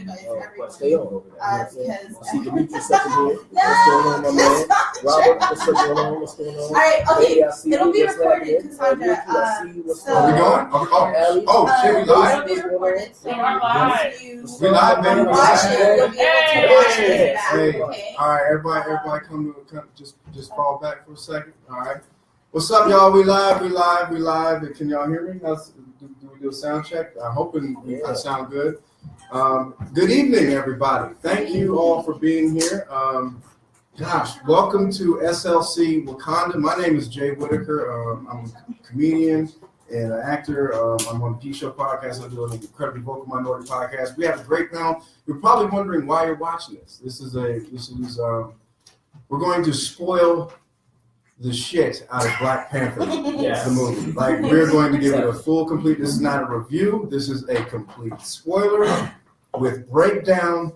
guys, everyone. Stay on over there. Because I see Demetrius up in here. What's going on, my man? Robert, what's going on? What's going on? All right, okay. It'll be recorded, Cassandra. Are we going? Shit, we live. It'll be recorded. So we live, baby. Watch it. You'll be able to watch it back. Hey, Okay. all right, everybody, come just fall back for a second. All right, what's up, y'all? We live. Can y'all hear me? Do we do a sound check? I'm hoping I sound good. Good evening, everybody. Thank you all for being here. Welcome to SLC Wakanda. My name is Jay Whitaker. I'm a comedian and an actor. I'm on the P Show podcast. I do an incredibly vocal minority podcast. We have a great panel. You're probably wondering why you're watching this. We're going to spoil the shit out of Black Panther, the movie. Like, we're going to give it a full, complete. This is not a review. This is a complete spoiler with breakdown.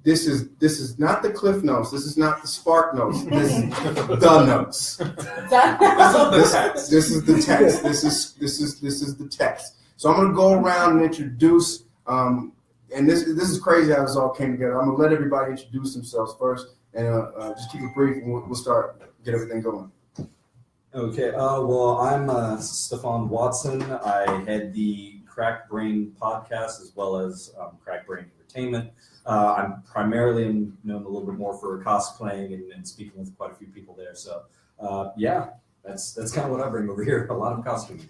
This is not the Cliff Notes. This is not the Spark Notes. This is the notes. This is the text. This is the text. So I'm gonna go around and introduce. And this is crazy how this all came together. I'm gonna let everybody introduce themselves first, and just keep it brief, and we'll start get everything going. Okay. Well, I'm Stefan Watson. I head the Crack Brain podcast as well as Crack Brain Entertainment. I'm primarily known a little bit more for cosplaying and speaking with quite a few people there. So, that's kind of what I bring over here. A lot of costuming.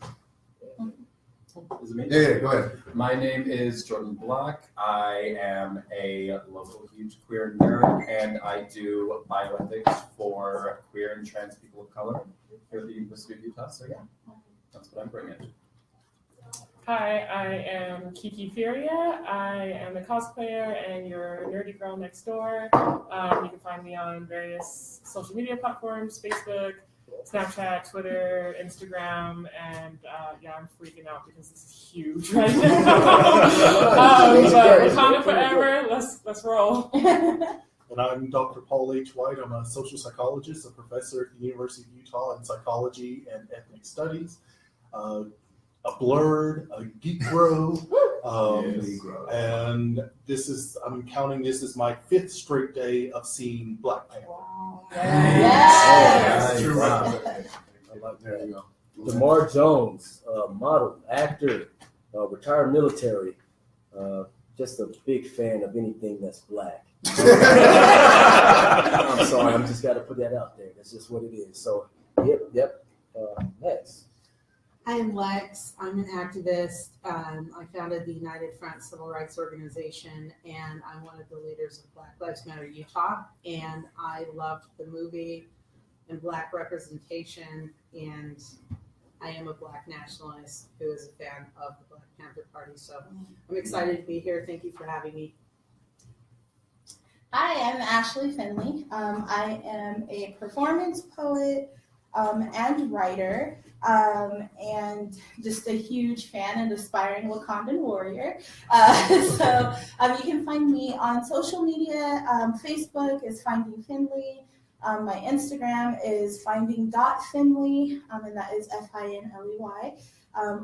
Is it me? Yeah, go ahead. My name is Jordan Block. I am a local huge queer nerd, and I do bioethics for queer and trans people of color here at the University of Utah. So yeah, that's what I'm bringing. Hi, I am Kiki Furia. I am a cosplayer and your nerdy girl next door. You can find me on various social media platforms, Facebook, Snapchat, Twitter, Instagram, and I'm freaking out because this is huge right now. But Wakanda forever, let's roll. And I'm Dr. Paul H. White. I'm a social psychologist, a professor at the University of Utah in psychology and ethnic studies. A blurred, a geek bro, and this is my 5th straight day of seeing Black Panther. Wow. Yes. There you go. Lamar Jones, model, actor, retired military, just a big fan of anything that's black. I'm sorry, I'm just got to put that out there. That's just what it is. So, yep. Next. I am Lex. I'm an activist. I founded the United Front Civil Rights Organization, and I'm one of the leaders of Black Lives Matter Utah. And I loved the movie and Black representation, and I am a Black nationalist who is a fan of the Black Panther Party. So I'm excited to be here. Thank you for having me. Hi, I'm Ashley Finley. I am a performance poet and writer. And just a huge fan and aspiring Wakandan warrior. So you can find me on social media. Facebook is Finding Finley. My Instagram is finding.finley, and that is Finley.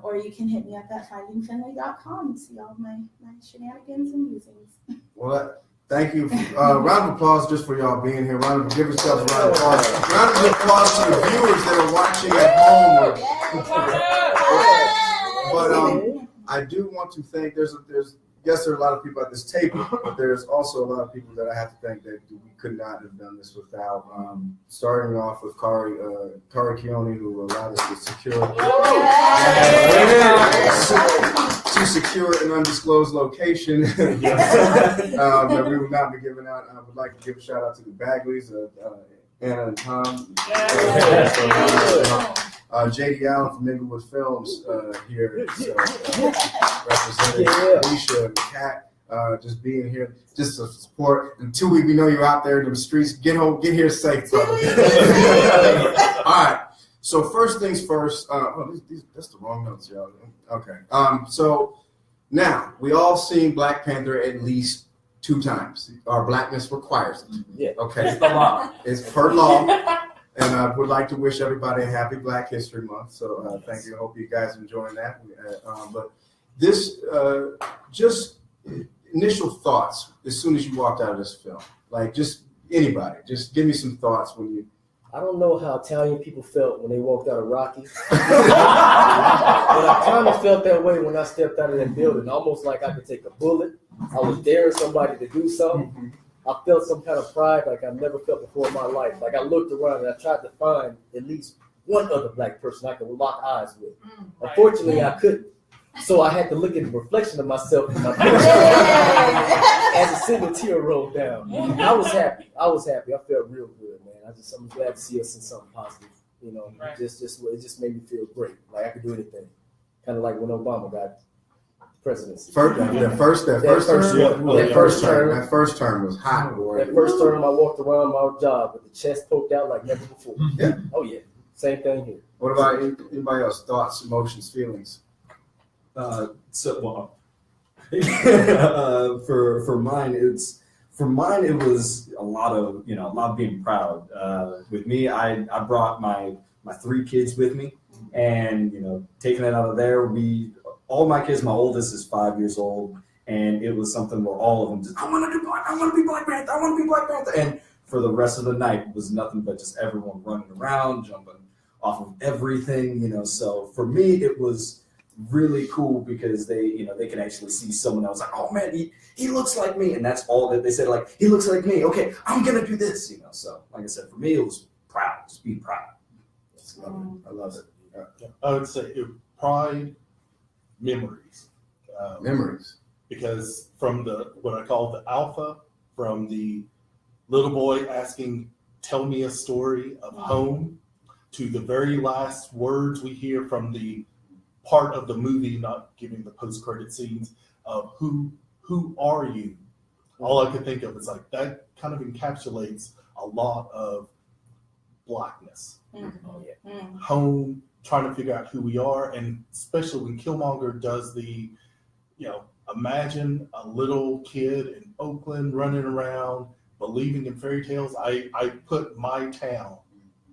Or you can hit me up at findingfinley.com and see all my shenanigans and musings. Well, thank you. Round of applause just for y'all being here. Give yourselves a round of applause. Round of applause to the viewers that are watching at home. But I do want to thank. There are a lot of people at this table, but there's also a lot of people that I have to thank that we could not have done this without. Starting off with Kari Keone, who allowed us to secure an undisclosed location that we would not be giving out. I would like to give a shout out to the Bagleys, Anna and Tom, J.D. Allen from Inglewood Films here, representing Alicia and Kat, just being here, just to support. And 2 weeks, we know you're out there in the streets. Get here safe, brother. All right. So first things first. That's the wrong notes, y'all. Okay. So now we all seen Black Panther at least 2 times. Our blackness requires it. Yeah. Okay. It's the law. It's per law. And I would like to wish everybody a happy Black History Month. So thank you. I hope you guys enjoying that. But this just initial thoughts as soon as you walked out of this film? Like, just anybody, just give me some thoughts when you. I don't know how Italian people felt when they walked out of Rocky, but I kind of felt that way when I stepped out of that building, almost like I could take a bullet. I was daring somebody to do something. I felt some kind of pride like I've never felt before in my life. Like I looked around and I tried to find at least one other black person I could lock eyes with. Unfortunately, I couldn't. So I had to look at the reflection of myself in my picture as a single tear rolled down. I was happy. I felt real good, man. I'm glad to see us in something positive. You know, it just made me feel great. Like I could do anything. Kind of like when Obama got presidency. That first term was hot, boy. That first term, I walked around my job with the chest poked out like never before. Yeah. Oh yeah. Same thing here. What about anybody else? Thoughts, emotions, feelings? For mine, it was a lot of being proud. With me, I brought my 3 kids with me, and taking it out of there, all my kids, my oldest is 5 years old, and it was something where all of them just, I want to be Black Panther, I want to be Black Panther, and for the rest of the night it was nothing but just everyone running around, jumping off of everything, So for me, it was really cool because they can actually see someone else like, oh man, he looks like me, and that's all that they said. Like, he looks like me. Okay, I'm gonna do this. So like I said, for me, it was proud, just being proud. I love it. I would say pride, memories. Memories. Because from what I call the alpha, from the little boy asking, tell me a story of home, to the very last words we hear from the part of the movie, not giving the post-credit scenes, of who are you? All I could think of is like, that kind of encapsulates a lot of Blackness. Home, trying to figure out who we are, and especially when Killmonger does the, imagine a little kid in Oakland running around, believing in fairy tales. I put my town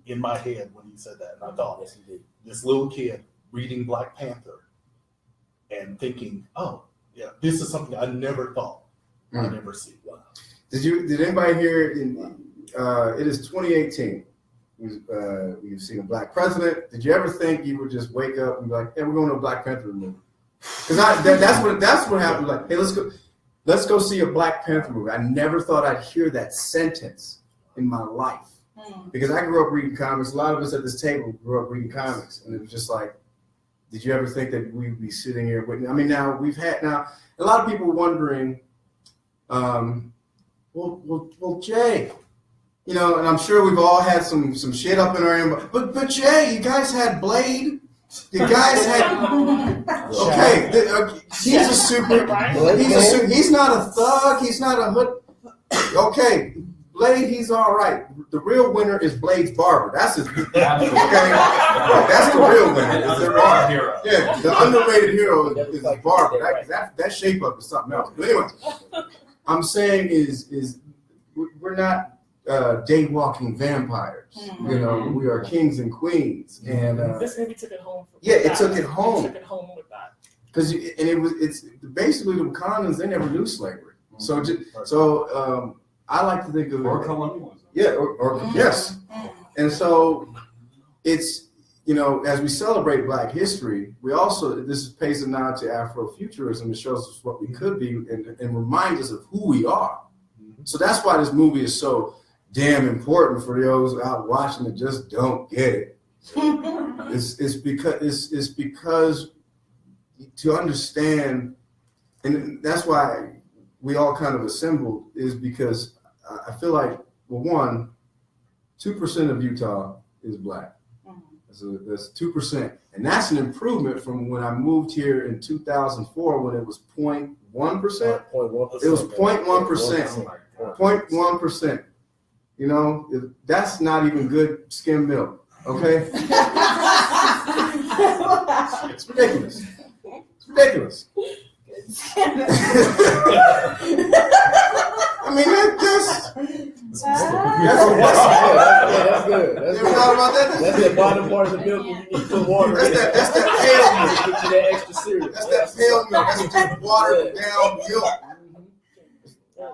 in my head when he said that, and I thought, this little kid reading Black Panther and thinking, oh, yeah, this is something I never thought I'd ever see. Wow. Did anybody hear it is 2018. We've seen a black president. Did you ever think you would just wake up and be like, hey, we're going to a Black Panther movie? Because that's what happened. Like, hey, let's go see a Black Panther movie. I never thought I'd hear that sentence in my life. Because I grew up reading comics. A lot of us at this table grew up reading comics, and it was just like, did you ever think that we'd be sitting here with? I mean, now a lot of people wondering, well, Jay, and I'm sure we've all had some shit up in our end, but Jay, you guys had Blade. You guys had he's a super. He's not a thug. He's not a hood. Okay. Blade, he's all right. The real winner is Blade's barber. That's his. Okay, that's the real winner. It's the real hero. Yeah, the underrated hero is his barber. That shape up is something else. But anyway, I'm saying is we're not day walking vampires. We are kings and queens. And this movie took it home. It took it home. It took it home with that. Because it's basically the Wakandans. They never knew slavery. I like to think of it. Or colonialism. Yeah, or yes. And so it's, as we celebrate Black history, we also, this pays a nod to Afrofuturism. It shows us what we could be and reminds us of who we are. So that's why this movie is so damn important for those out watching that just don't get it. It's because to understand, and that's why we all kind of assembled, is because I feel like, well, 2% of Utah is Black. That's 2%. And that's an improvement from when I moved here in 2004 when it was 0.1%. 0.1%. It was 0.1%. 0.1%. That's not even good skim milk. Okay? It's ridiculous. It's ridiculous. I mean, that's good. That's you ever thought about that? That's the bottom part of the milk when you need to put water in. That's that pale milk. Get you that extra cereal. That's that pale milk. That's just watered down milk.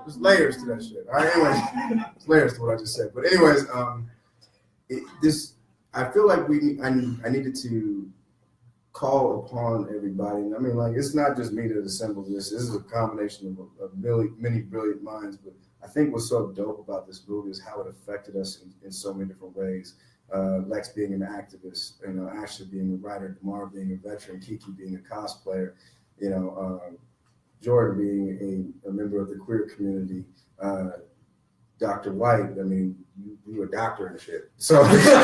There's layers to that shit. All right, anyways, there's layers to what I just said. But anyways, I feel like I needed to call upon everybody. I mean, like, it's not just me that assembled this. This is a combination of many brilliant minds. But I think what's so dope about this movie is how it affected us in so many different ways. Lex being an activist, Ashley being a writer, DeMar being a veteran, Kiki being a cosplayer, Jordan being a member of the queer community, Dr. White, I mean, you a doctor and shit. So is that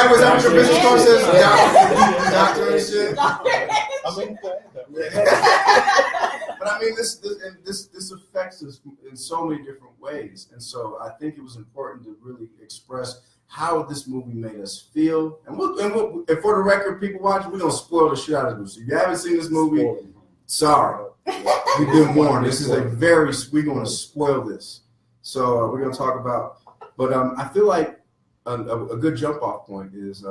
what your business card says? Doctor and shit. But I mean, this affects us in so many different ways, and so I think it was important to really express how this movie made us feel. And for the record, people watching, we're gonna spoil the shit out of this movie. So if you haven't seen this movie, sorry, we've been warned. This is we're gonna spoil this. So we're gonna talk about, but I feel like a good jump off point is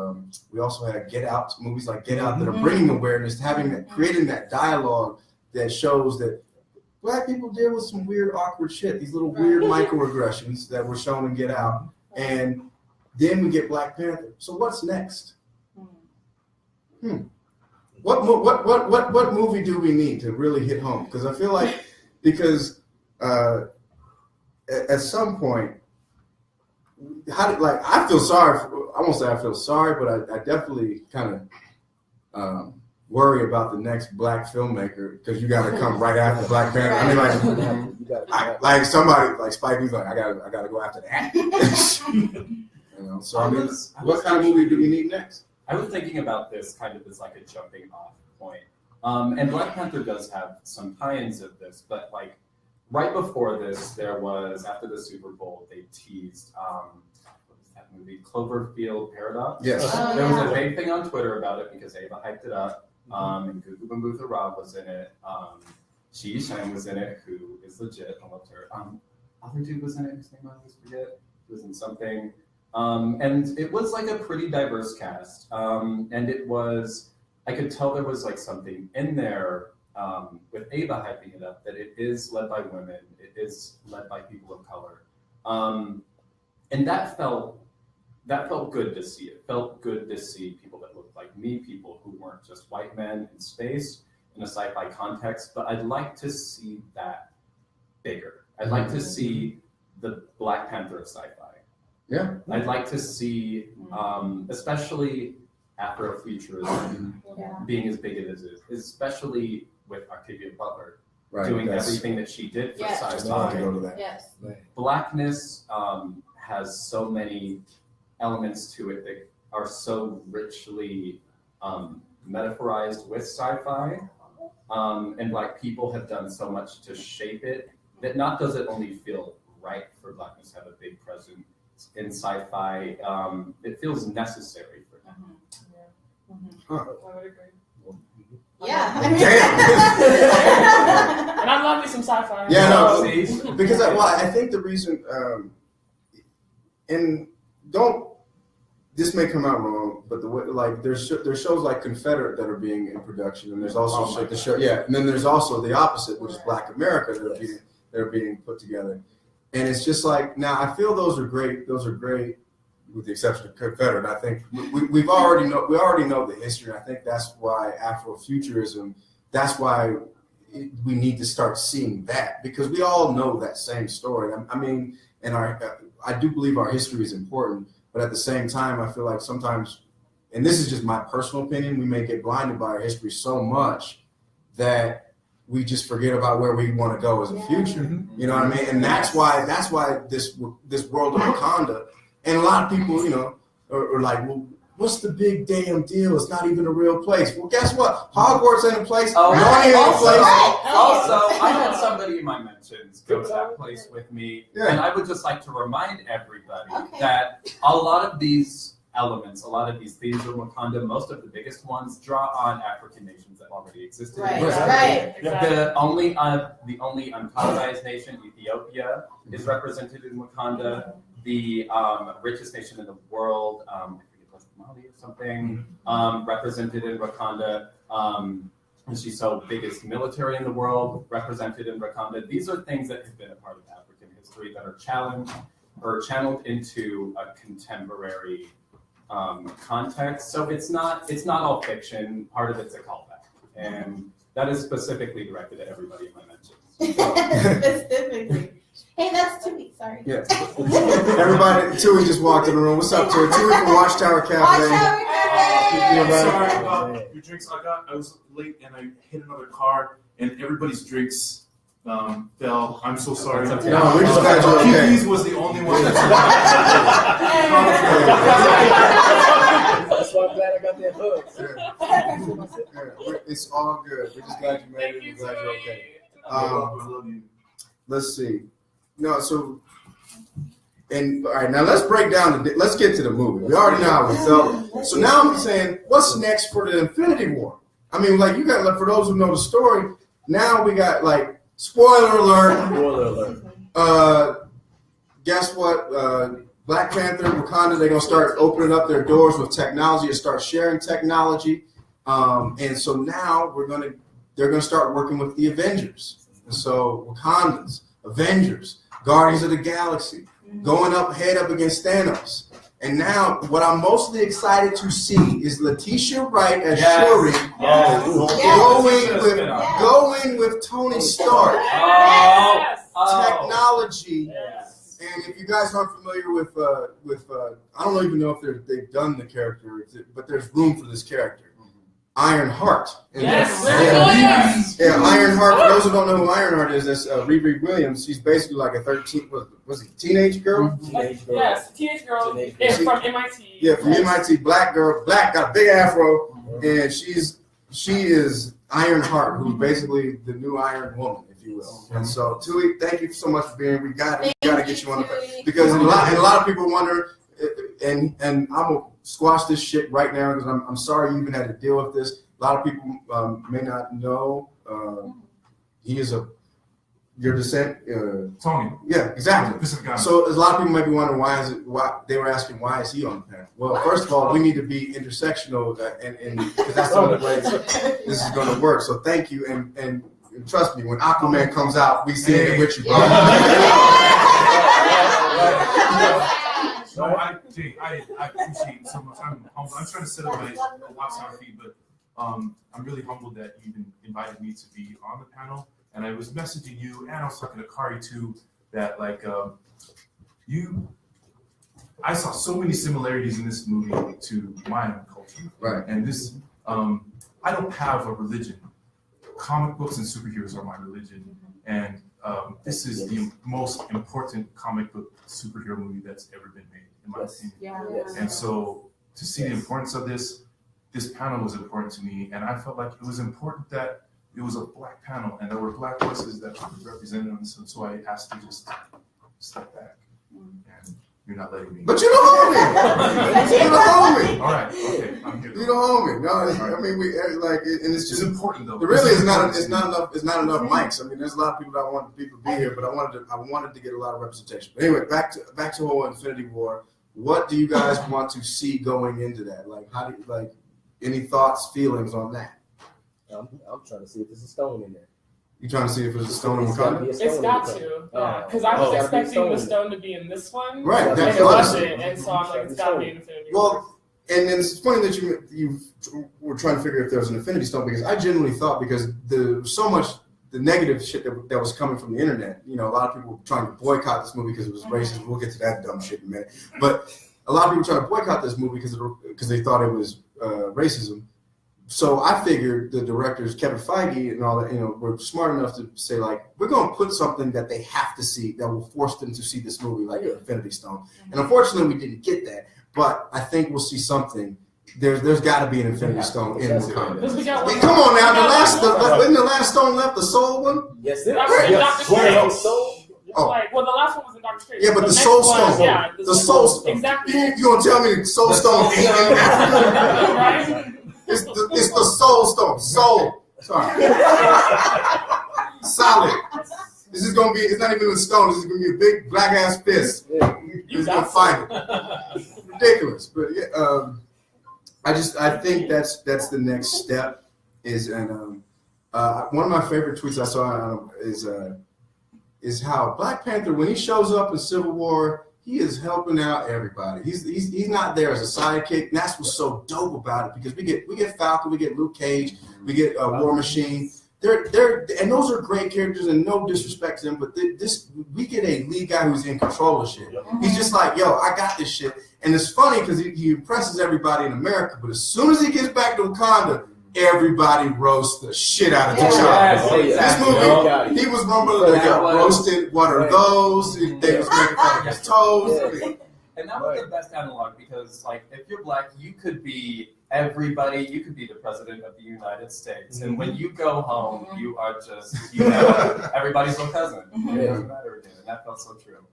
we also had Get Out, movies like Get Out that are bringing awareness, creating that dialogue that shows that Black people deal with some weird, awkward shit, these little weird microaggressions that were shown in Get Out. And then we get Black Panther. So what's next? What movie do we need to really hit home? Because I feel like, at some point, I feel sorry. I won't say I feel sorry, but I definitely kind of worry about the next Black filmmaker, because you got to come right after Black Panther. I mean, like somebody like Spike Lee's like, I gotta go after that. So I mean, what kind of movie do we need next? I was thinking about this kind of as like a jumping off point. And Black Panther does have some tie-ins of this, but like right before this, there was, after the Super Bowl, they teased, what was that movie? Cloverfield Paradox? Yes. There was a big thing on Twitter about it because Ava hyped it up. And Gugu Bambucha Rob was in it. Chi Shang was in it, who is legit. I loved her. Other dude was in it, whose name I always forget. He was in something. And it was like a pretty diverse cast. And it was, I could tell there was like something in there with Ava hyping it up, that it is led by women, it is led by people of color. And that felt good to see. It felt good to see people that looked like me, people who weren't just white men in space in a sci-fi context, but I'd like to see that bigger. I'd like to see the Black Panther of sci-fi. Yeah. I'd like to see, especially Afrofuturism being as big as it is, especially with Octavia Butler doing everything that she did for sci-fi. Yes. Blackness has so many elements to it that are so richly metaphorized with sci-fi, and Black people have done so much to shape it that not does it only feel right for Blackness to have a big presence in sci-fi, it feels necessary for them. I would agree. Yeah. And I love me some sci-fi. Yeah, no, because I think the reason, and this may come out wrong, but the way, like, there's shows like Confederate that are being in production, and there's also and then there's also the opposite, which is Black America that are being put together, and it's just like, now I feel those are great, with the exception of Confederate. I think we already know the history. I think that's why Afrofuturism, that's why we need to start seeing that, because we all know that same story. I mean, and I do believe our history is important, but at the same time, I feel like sometimes, and this is just my personal opinion, we may get blinded by our history so much that we just forget about where we want to go as a future. You know what I mean? And that's why this world of Wakanda, and a lot of people, are like, well, what's the big damn deal? It's not even a real place. Well, guess what? Hogwarts ain't a place. Also, I had somebody in my mentions go to that place with me, and I would just like to remind everybody that a lot of these elements, a lot of these themes of Wakanda, most of the biggest ones draw on African nations that already existed. Right. The only uncolonized nation, Ethiopia, is represented in Wakanda. The richest nation in the world, I forget, Mali or something, represented in Wakanda. she's so biggest military in the world, represented in Wakanda. These are things that have been a part of African history that are challenged or channeled into a contemporary context. So it's not all fiction. Part of it's a callback, and that is specifically directed at everybody in my mentions. Specifically. Hey, that's Tui. Sorry. Yeah. Everybody, Tui just walked in the room. What's up, Tui? Tui from Watchtower Cafe. Watchtower Cafe. Sorry about your drinks. I was late and I hit another car and everybody's drinks fell. I'm so sorry. No, we just glad you're okay. Kiki's was the only one that's That's why I'm glad I got that hug. Yeah, it's all good. We're just glad you made it. We're glad you're okay. I love you. Let's see. No, so, and all right, now let's break down. Let's get to the movie. We already know how we felt. So now I'm saying, what's next for the Infinity War? I mean, like, you got, like, for those who know the story, now we got, like, spoiler alert. Spoiler alert. Guess what? Black Panther, Wakanda, they're gonna start opening up their doors with technology and start sharing technology. And so now they're gonna start working with the Avengers. And so Wakandans, Avengers, Guardians of the Galaxy, going head up against Thanos. And now, what I'm mostly excited to see is Letitia Wright as Shuri going with Tony Stark. Technology. And if you guys aren't familiar with I don't even know if they've done the character, but there's room for this character. Ironheart. Ironheart. For those who don't know who Ironheart is, that's Riri Williams. She's basically like a teenage girl? Teenage girl. From MIT. Yeah, from MIT. Black girl. Black, got a big afro, and she is Ironheart, who's basically the new Iron Woman, if you will. And so, Tui, thank you so much for being here. We got to get you on the because a lot of people wonder, and I'm gonna squash this shit right now because I'm sorry you even had to deal with this. A lot of people may not know he is your descent. Tony. Yeah, exactly. So a lot of people may be wondering why they were asking why is he on the panel? Well, first of all, we need to be intersectional, and because that's the only way this is going to work. So thank you, and trust me, when Aquaman comes out, we see it with you, bro. No, I appreciate so much. I'm humble. I'm trying to set up my Watchtower feed, but I'm really humbled that you even invited me to be on the panel. And I was messaging you, and I was talking to Kari too, that like I saw so many similarities in this movie to my own culture. Right. And this, I don't have a religion. Comic books and superheroes are my religion, and this is the most important comic book superhero movie that's ever been made, in my opinion. Yeah. And so to see the importance of this panel was important to me, and I felt like it was important that it was a black panel, and there were black voices that were represented on this, so I asked you to just step back, and you're not letting me. But you're the homie. You're the homie. All right, okay, I'm here. You're the homie. No, I mean we like, and it's just important though. It really is not. It's not enough. It's not enough mics. I mean, there's a lot of people that want people to be here, but I wanted to get a lot of representation. But anyway, back to whole Infinity War. What do you guys want to see going into that? Like, how do you, like, any thoughts, feelings on that? I'm trying to see if there's a stone in there. You trying to see if there's a stone in Wakanda? It's got to, because I was expecting the stone to be in this one, right? And it wasn't, and so I'm like, it's got to be an Infinity War. Well, and then it's funny that you were trying to figure if there was an Infinity Stone, because I genuinely thought, because so much the negative shit that was coming from the internet. You know, a lot of people were trying to boycott this movie because it was racist. We'll get to that dumb shit in a minute. But a lot of people trying to boycott this movie because they thought it was racism. So I figured the directors, Kevin Feige and all that, you know, were smart enough to say, like, we're going to put something that they have to see that will force them to see this movie, like Infinity Stone. And unfortunately, we didn't get that. But I think we'll see something. There's got to be an Infinity Stone in Wakanda. Come on now, isn't the last stone left the soul one? Yes, it is. Oh. Like, well, the last one was in Doctor Strange. Yeah, but the Soul Stone. Yeah, the Soul Stone. Exactly. You gonna tell me the Soul Stone ain't in Africa? Right? It's the Soul Stone. Soul. Sorry. Solid. This is gonna be. It's not even a stone. This is gonna be a big black ass fist. He's gonna fight it. Ridiculous, but yeah. I think that's the next step. one of my favorite tweets I saw is how Black Panther, when he shows up in Civil War, he is helping out everybody. He's not there as a sidekick. And that's what's so dope about it, because we get Falcon, we get Luke Cage, we get War Machine. They're and those are great characters, and no disrespect to them, but we get a lead guy who's in control of shit. He's just like, yo, I got this shit. And it's funny because he impresses everybody in America, but as soon as he gets back to Wakanda, everybody roasts the shit out of T'Challa. This movie, he was rumbling like, roasted. What are those? They was making fun of his toes. And that was the best analog, because, like, if you're Black, you could be everybody. You could be the president of the United States, and when you go home, you are just, everybody's your cousin. It doesn't matter again, and that felt so true.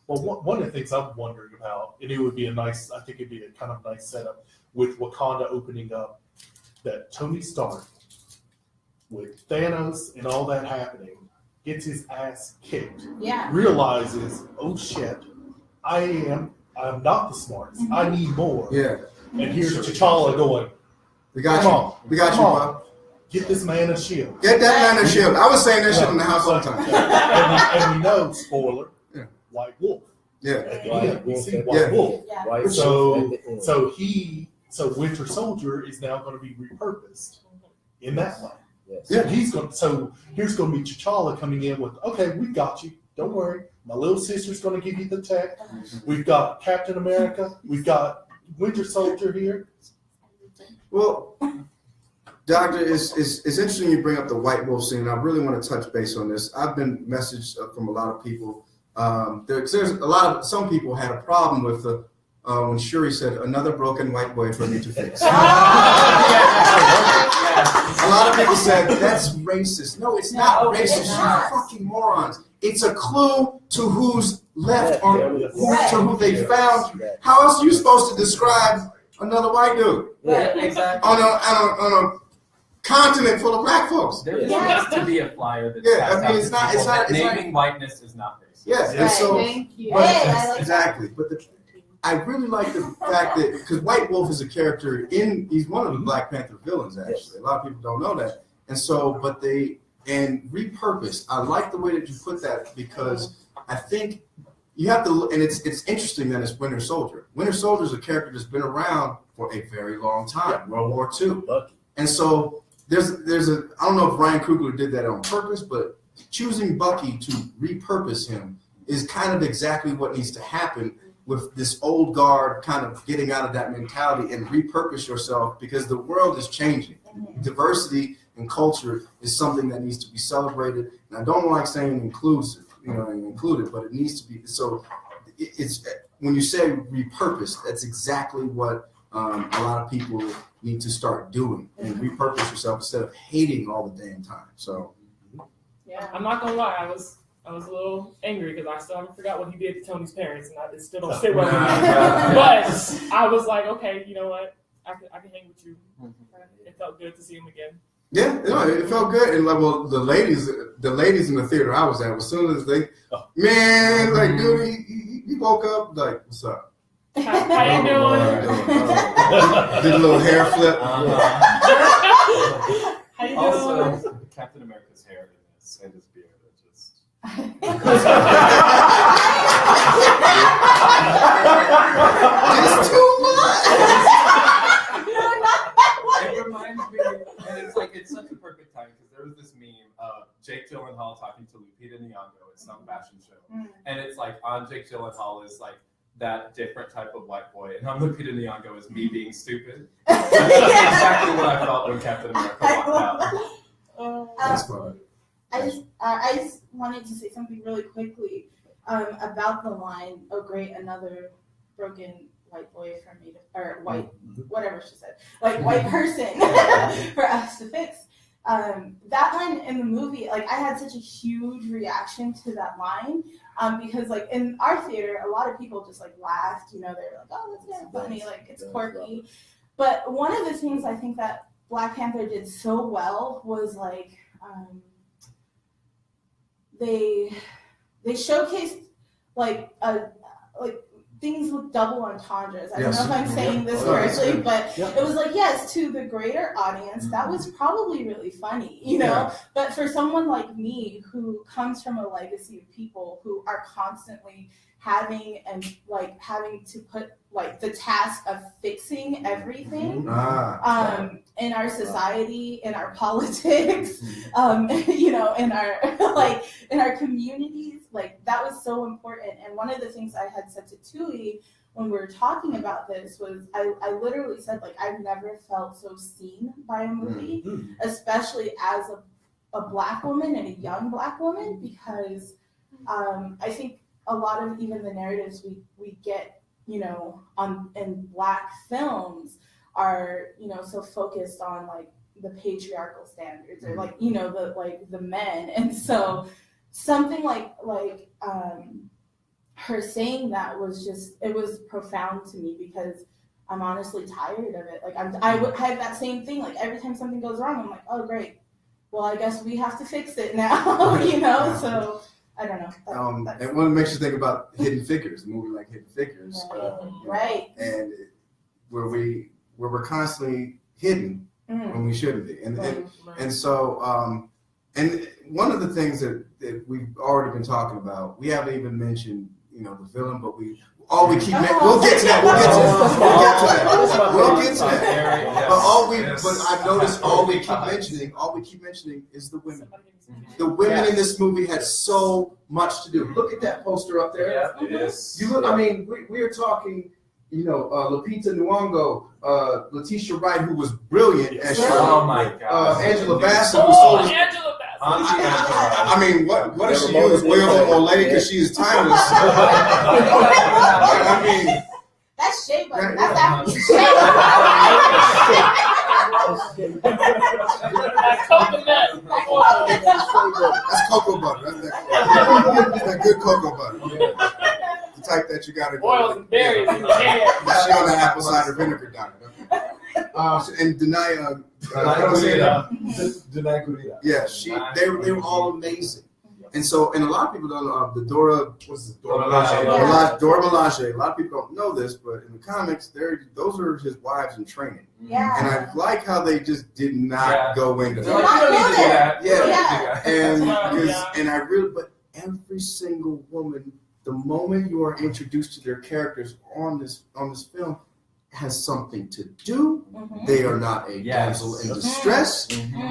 Well, one of the things I'm wondering about, and it would be I think it'd be a kind of nice setup with Wakanda opening up, that Tony Stark, with Thanos and all that happening, gets his ass kicked. Yeah. Realizes, oh shit, I'm not the smartest. I need more. Yeah. And here's T'Challa going, We got come you. on, We got come you, on. bro. Get this man a shield. Get that man a shield. I was saying that shit in the house all the time. And we know, spoiler, White Wolf. Yeah. At the end, we see Yeah. White Wolf. Yeah. White So Wolf so Winter Soldier is now going to be repurposed in that way. Yes. Yeah. So here's going to be T'Challa coming in with, okay, we got you. Don't worry. My little sister's going to give you the tech. We've got Captain America. We've got Winter Soldier here. Well, Doctor, it's interesting you bring up the White Wolf scene. I really want to touch base on this. I've been messaged from a lot of people. There's some people had a problem with when Shuri said, another broken white boy for me to fix. A lot of people said, that's racist. No, it's not racist. You fucking morons. It's a clue to who's left or to who they found. How else are you supposed to describe another white dude? Yeah, exactly. On a continent full of black folks. There needs to be a flyer that it's not naming whiteness is not racist. Yes, and so Thank you. exactly. But I really like the fact that, because White Wolf is a character he's one of the Black Panther villains, actually. A lot of people don't know that. And so, repurposed. I like the way that you put that, because I think you have to, and it's interesting that it's Winter Soldier. Winter Soldier is a character that's been around for a very long time, World War II. And so I don't know if Ryan Coogler did that on purpose, but choosing Bucky to repurpose him is kind of exactly what needs to happen with this old guard kind of getting out of that mentality and repurpose yourself, because the world is changing. Diversity and culture is something that needs to be celebrated. And I don't like saying inclusive, included, but it needs to be. So it's when you say repurpose, that's exactly what a lot of people need to start doing, and repurpose yourself instead of hating all the damn time. So yeah, I'm not gonna lie, I was a little angry because I still haven't forgot what he did to Tony's parents, and it still don't sit well with me. But I was like, okay, you know what? I can hang with you. It felt good to see him again. Yeah, it felt good. And the ladies in the theater I was at, as soon as dude, he woke up like, what's up? How you doing? Did a little hair flip. How you doing? Also, Captain America's hair in this and his beard are just. It's too much. It reminds me, and it's such a perfect time, because there was this meme of Jake Gyllenhaal talking to Lupita Nyong'o at some fashion show, and it's like on Jake Gyllenhaal is like that different type of white boy, and on Lupita Nyong'o is me being stupid. That's exactly what I felt when Captain America walked out. That's fun. I just wanted to say something really quickly about the line, oh great, another broken white boy for me to, or white, whatever she said, like white person for us to fix. That line in the movie, like I had such a huge reaction to that line because like in our theater, a lot of people just like laughed, they were like, oh, that's kind of funny, like it's quirky. But one of the things I think that Black Panther did so well was like they showcased like things with double entendres. I don't Yes. know if I'm saying this Yeah. correctly, but Yeah. it was like, yes, to the greater audience, that was probably really funny, you know? Yeah. But for someone like me who comes from a legacy of people who are constantly having to put like the task of fixing everything in our society, in our politics, you know, in our in our communities, like that was so important. And one of the things I had said to Tui when we were talking about this was I literally said, like, I've never felt so seen by a movie, especially as a Black woman and a young Black woman, because I think a lot of even the narratives we get, you know, in Black films are, you know, so focused on like the patriarchal standards or like, you know, the men. And so something like her saying that was just, it was profound to me, because I'm honestly tired of it. Like I have that same thing. Like every time something goes wrong, I'm like, oh great, well I guess we have to fix it now. You know, so I don't know. And what makes you think about Hidden Figures, a movie like Hidden Figures, right? And where we're constantly hidden when we shouldn't be, and so and one of the things that we've already been talking about, we haven't even mentioned, you know, the villain, but we'll get to that. We'll get to that. But I've noticed all we keep mentioning is the women. The women in this movie had so much to do. Look at that poster up there. Yeah, it is. You look. I mean, we are talking. You know, Lupita Nyong'o, Letitia Wright, who was brilliant as Shirley. Oh my God. Angela Bassett, who sold us. Angela Bassett. I mean, what does she use? Will or lady? Because she is timeless. I mean, that's Shea Butter. That's actually Shea Butter. That's cocoa butter. That's that good cocoa butter. The type that you gotta go. Oils and berries in your hair. She on the apple cider vinegar diet. And Denai, yeah, they were all amazing. And so, and a lot of people don't know the Dora Milaje. Dora Milaje. A lot of people don't know this, but in the comics, those are his wives in training. Yeah. And I like how they just did not go into that. And I really, but every single woman, the moment you are introduced to their characters on this film, has something to do. They are not a damsel in distress.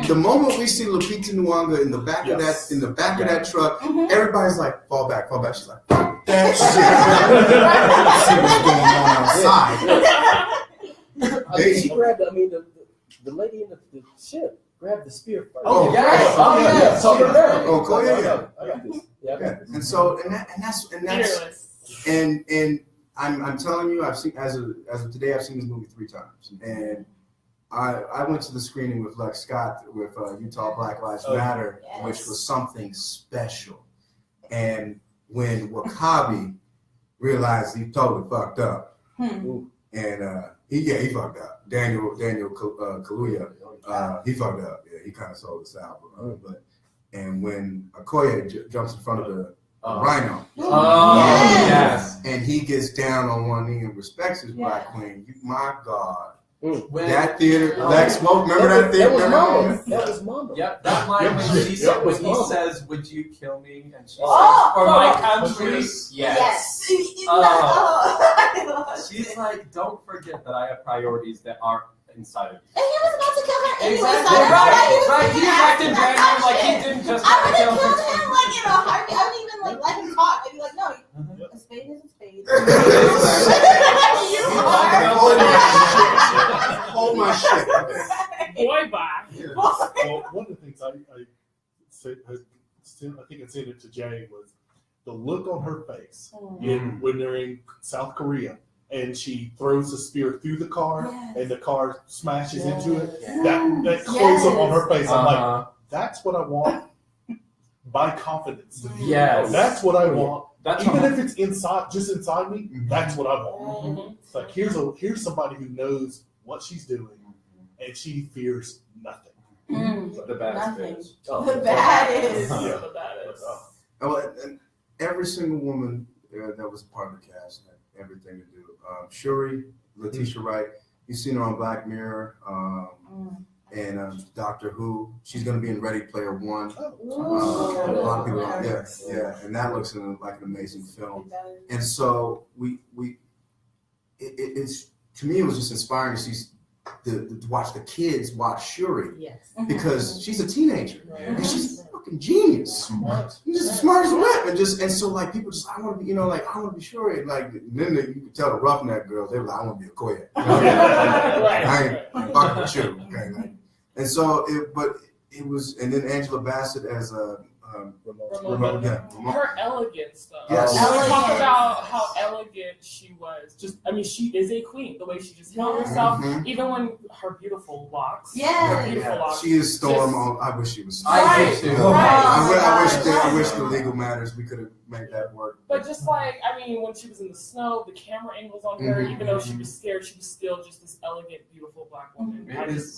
The moment we see Lupita Nyong'o in the back of that truck, everybody's like, fall back. She's like, that shit. See what's going on outside. She grabbed. I mean, the lady in the ship grabbed the spear first. Oh yes. Go ahead. I got this. Yeah, I got this. And so, and I'm telling you, I've seen as of today, I've seen this movie 3 times, and I went to the screening with Lex Scott with Utah Black Lives Matter, which was something special. And when Wakabi realized he totally fucked up, and he fucked up. Daniel Kaluuya, he fucked up. Yeah, he kind of sold us out. And when Okoye jumps in front of the Rhino. Yes. And he gets down on one knee and respects his Black queen. My God. When that theater, Lex, remember that theater? That was Mama. Yep, that line when he says, "Would you kill me?" and she says, "For my country." Yes. She's like, "Don't forget that I have priorities that aren't inside of you." And he was about to kill her anyway. Exactly. Right. He acted genuine, like he didn't just I would have killed him like in a heartbeat. I wouldn't even like let him talk. I'd be like, no, a spade is a spade. Hold my shit. Boy, bye. Well, one of the things I said, I think I said it to Jay, was the look on her face when they're in South Korea and she throws the spear through the car and the car smashes into it. That close up on her face. I'm like, that's what I want. By confidence. Yes. That's what I want. That's even if it's just inside me, that's what I want. It's like here's somebody who knows what she's doing and she fears nothing. The baddest bitch. The baddest. The baddest. And every single woman that was part of the cast everything to do. Shuri, Letitia Wright, you've seen her on Black Mirror and Doctor Who. She's going to be in Ready Player One. A lot of people, yeah, and that looks like an amazing film. And so it's to me, it was just inspiring to see to watch the kids watch Shuri. Yes. Because she's a teenager and she's a fucking genius. She's just as smart as a whip, and so like people just I want to be I want to be Shuri. Like then you could tell the roughneck girls they were like I want to be a Koya. I ain't fucking with you. Okay, like, and so it was, and then Angela Bassett as a. Ramona. Her elegance, though. Yes. Talk about how elegant she was. She is a queen. The way she just held herself, even when her beautiful locks. She is Storm. I wish she was. I wish the legal matters we could have made that work. But just like when she was in the snow, the camera angles on her, even though she was scared, she was still just this elegant, beautiful black woman.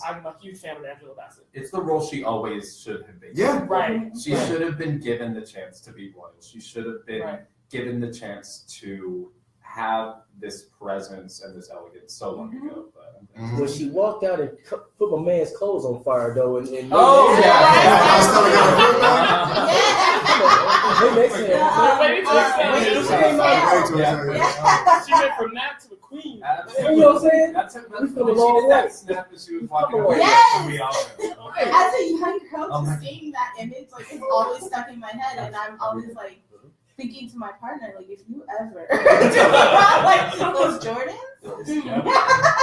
I'm a huge fan of Angela Bassett. It's the role she always should have been. Yeah, right. She should have been given the chance to be royal. She should have been given the chance to have this presence and this elegance so long ago. But when she walked out and put my man's clothes on fire, though, and she went from that to the queen. You know what I'm saying? That's a long way. That snap as she was walking away. Yes. As a young girl, just seeing that image, like it's always stuck in my head, and I'm always like thinking to my partner, like if you ever like those Jordans,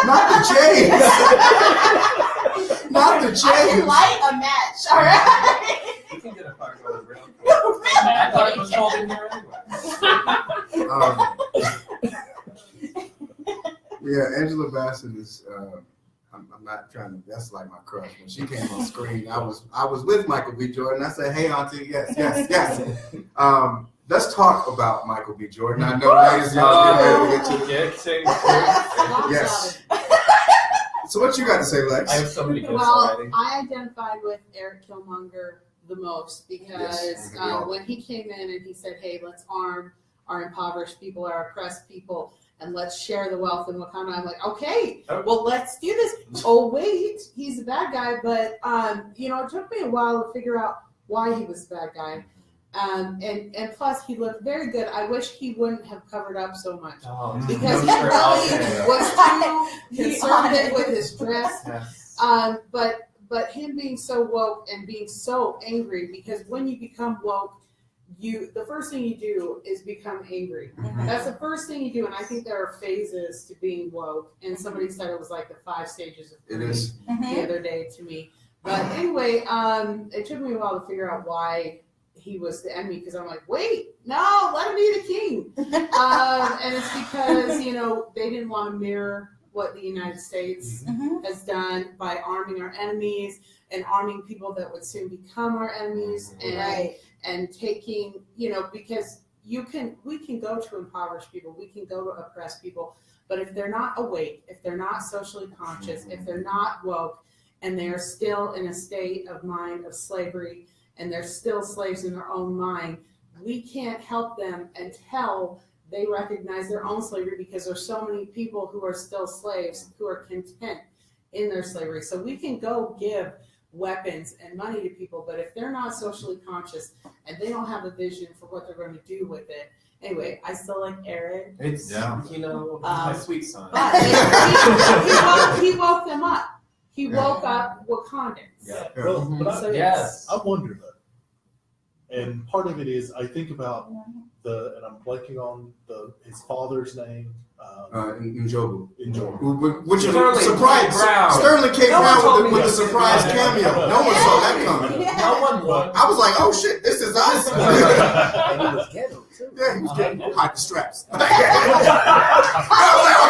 not the chains, not the chains. I can light a match. All right. You can get a fire going real quick. I thought it was cold in here anyway. Angela Bassett is. I'm not trying to. That's like my crush. When she came on screen, I was with Michael B. Jordan. I said, "Hey, Auntie, yes." Let's talk about Michael B. Jordan. I know, ladies, y'all get ready to get to yes. So, what you got to say, Lex? I have so many gifts already. I identified with Eric Killmonger the most because when he came in and he said, "Hey, let's arm our impoverished people, our oppressed people, and let's share the wealth in Wakanda." I'm like, okay, well, let's do this. Oh, wait, he's a bad guy, but it took me a while to figure out why he was a bad guy. And plus, he looked very good. I wish he wouldn't have covered up so much because he really was too conservative with his dress. Yes. But him being so woke and being so angry, because when you become woke, the first thing you do is become angry. That's the first thing you do, and I think there are phases to being woke. And somebody said it was like the 5 stages of grief the other day to me. But anyway, it took me a while to figure out why he was the enemy, because I'm like, wait, no, let him be the king. And it's because they didn't want to mirror what the United States has done by arming our enemies and arming people that would soon become our enemies, and taking, because we can go to impoverished people, we can go to oppressed people, but if they're not awake, if they're not socially conscious, if they're not woke, and they're still in a state of mind of slavery, and they're still slaves in their own mind, we can't help them until they recognize their own slavery, because there's so many people who are still slaves who are content in their slavery. So we can go give weapons and money to people, but if they're not socially conscious and they don't have a vision for what they're going to do with it. Anyway, I still like Aaron. It's my sweet son. But he woke them up. He woke up Wakandans. I wonder though, and part of it is I think about and I'm blanking on his father's name. Njobu. Which is a surprise. Sterling K. Brown with a surprise cameo. No one saw that coming. No one would. I was like, oh shit, this is us. And he was ghetto too. Yeah, he was getting hide the straps. I was like, oh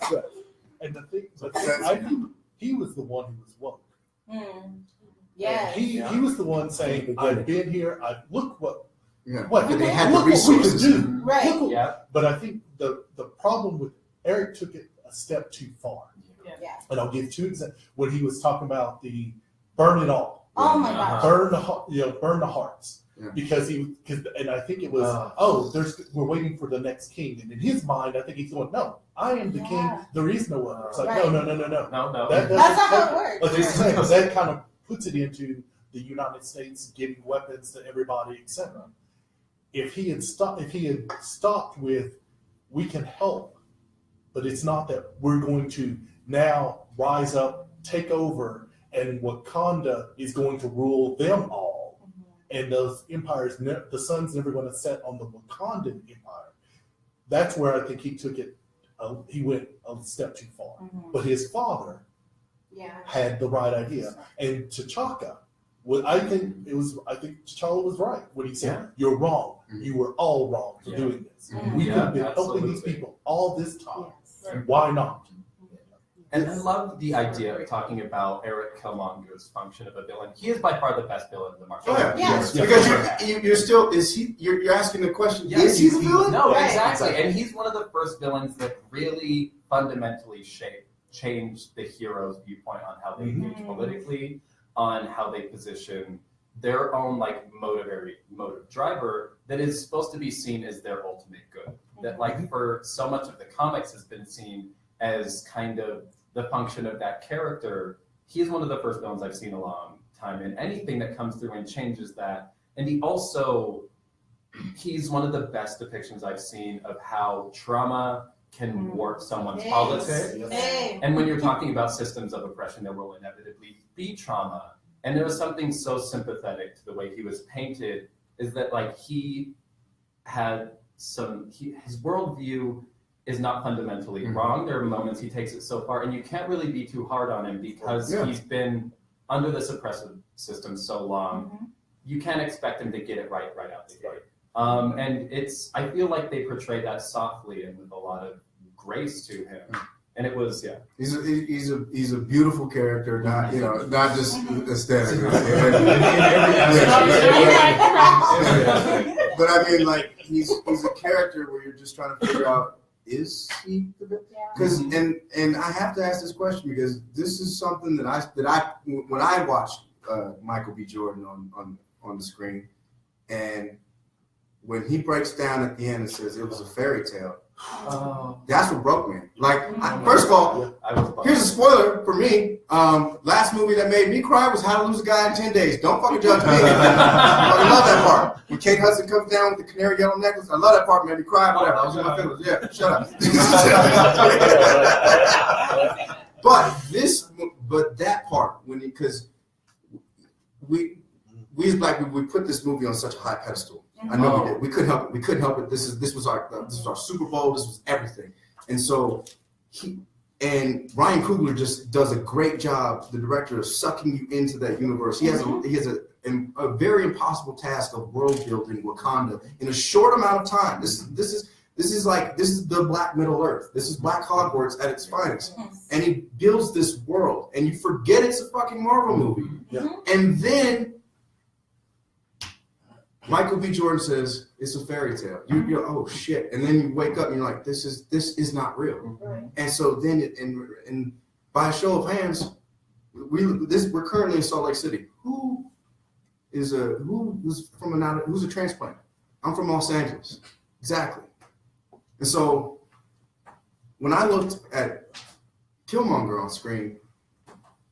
shit. And the thing, I think he was the one who was woke. Yeah. He was the one saying, I've been here, look what they had the resources. Do. Right. But I think the problem with Eric took it a step too far. Yeah. And I'll give 2 examples. When he was talking about the burn it all. Oh my gosh. Burn the hearts. Yeah. because and I think it was, we're waiting for the next king, and in his mind, I think he's going, no, I am the king. There is no other. It's like, Right. no. No. That's not how it works. But that kind of puts it into the United States giving weapons to everybody, etc. If he had stopped with, we can help, but it's not that we're going to now rise up, take over, and Wakanda is going to rule them all. And those empires, the sun's never going to set on the Wakandan empire. That's where I think he took it. He went a step too far. But his father had the right idea. And T'Chaka, I think T'Challa was right when he said, "You're wrong. You were all wrong for doing this. We could have been helping these people all this time. Why not?" And I love the idea of talking about Eric Killmonger's function of a villain. He is by far the best villain in the martial arts. Yes. Because you're still, you're asking the question, is he the villain? No, exactly. And he's one of the first villains that really fundamentally changed the hero's viewpoint on how they engage politically, on how they position their own motive driver that is supposed to be seen as their ultimate good. That for so much of the comics has been seen as kind of the function of that character. He's one of the first villains I've seen a long time, and anything that comes through and changes that. And he's one of the best depictions I've seen of how trauma can warp someone's politics. And when you're talking about systems of oppression, there will inevitably be trauma. And there was something so sympathetic to the way he was painted, is that he had his worldview is not fundamentally wrong. There are moments he takes it so far, and you can't really be too hard on him because he's been under this oppressive system so long. You can't expect him to get it right out the gate. And I feel like they portray that softly and with a lot of grace to him. And it was, He's a beautiful character, not just aesthetic. But I mean, he's a character where you're just trying to figure out, is he the villain? Because and I have to ask this question because this is something that I when I watched Michael B. Jordan on the screen, and when he breaks down at the end and says it was a fairy tale, that's what broke me. First of all, here's a spoiler for me. Last movie that made me cry was How to Lose a Guy in 10 Days. Don't fucking judge me. I love that part. When Kate Hudson comes down with the canary yellow necklace, I love that part. Made me cry. Whatever. I was in my feelings. Yeah, shut up. But that part because we as black people, we put this movie on such a high pedestal. I know we did. We couldn't help it. We couldn't help it. This was our Super Bowl. This was everything. And so Ryan Coogler just does a great job, the director, of sucking you into that universe. He has a very impossible task of world building Wakanda in a short amount of time. This is the Black Middle Earth. This is Black Hogwarts at its finest. And he builds this world, and you forget it's a fucking Marvel movie. And then Michael B. Jordan says it's a fairy tale. You're oh shit, and then you wake up and you're like, this is not real. And so then and by a show of hands, we're currently in Salt Lake City. Who's a transplant? I'm from Los Angeles, exactly. And so when I looked at Killmonger on screen,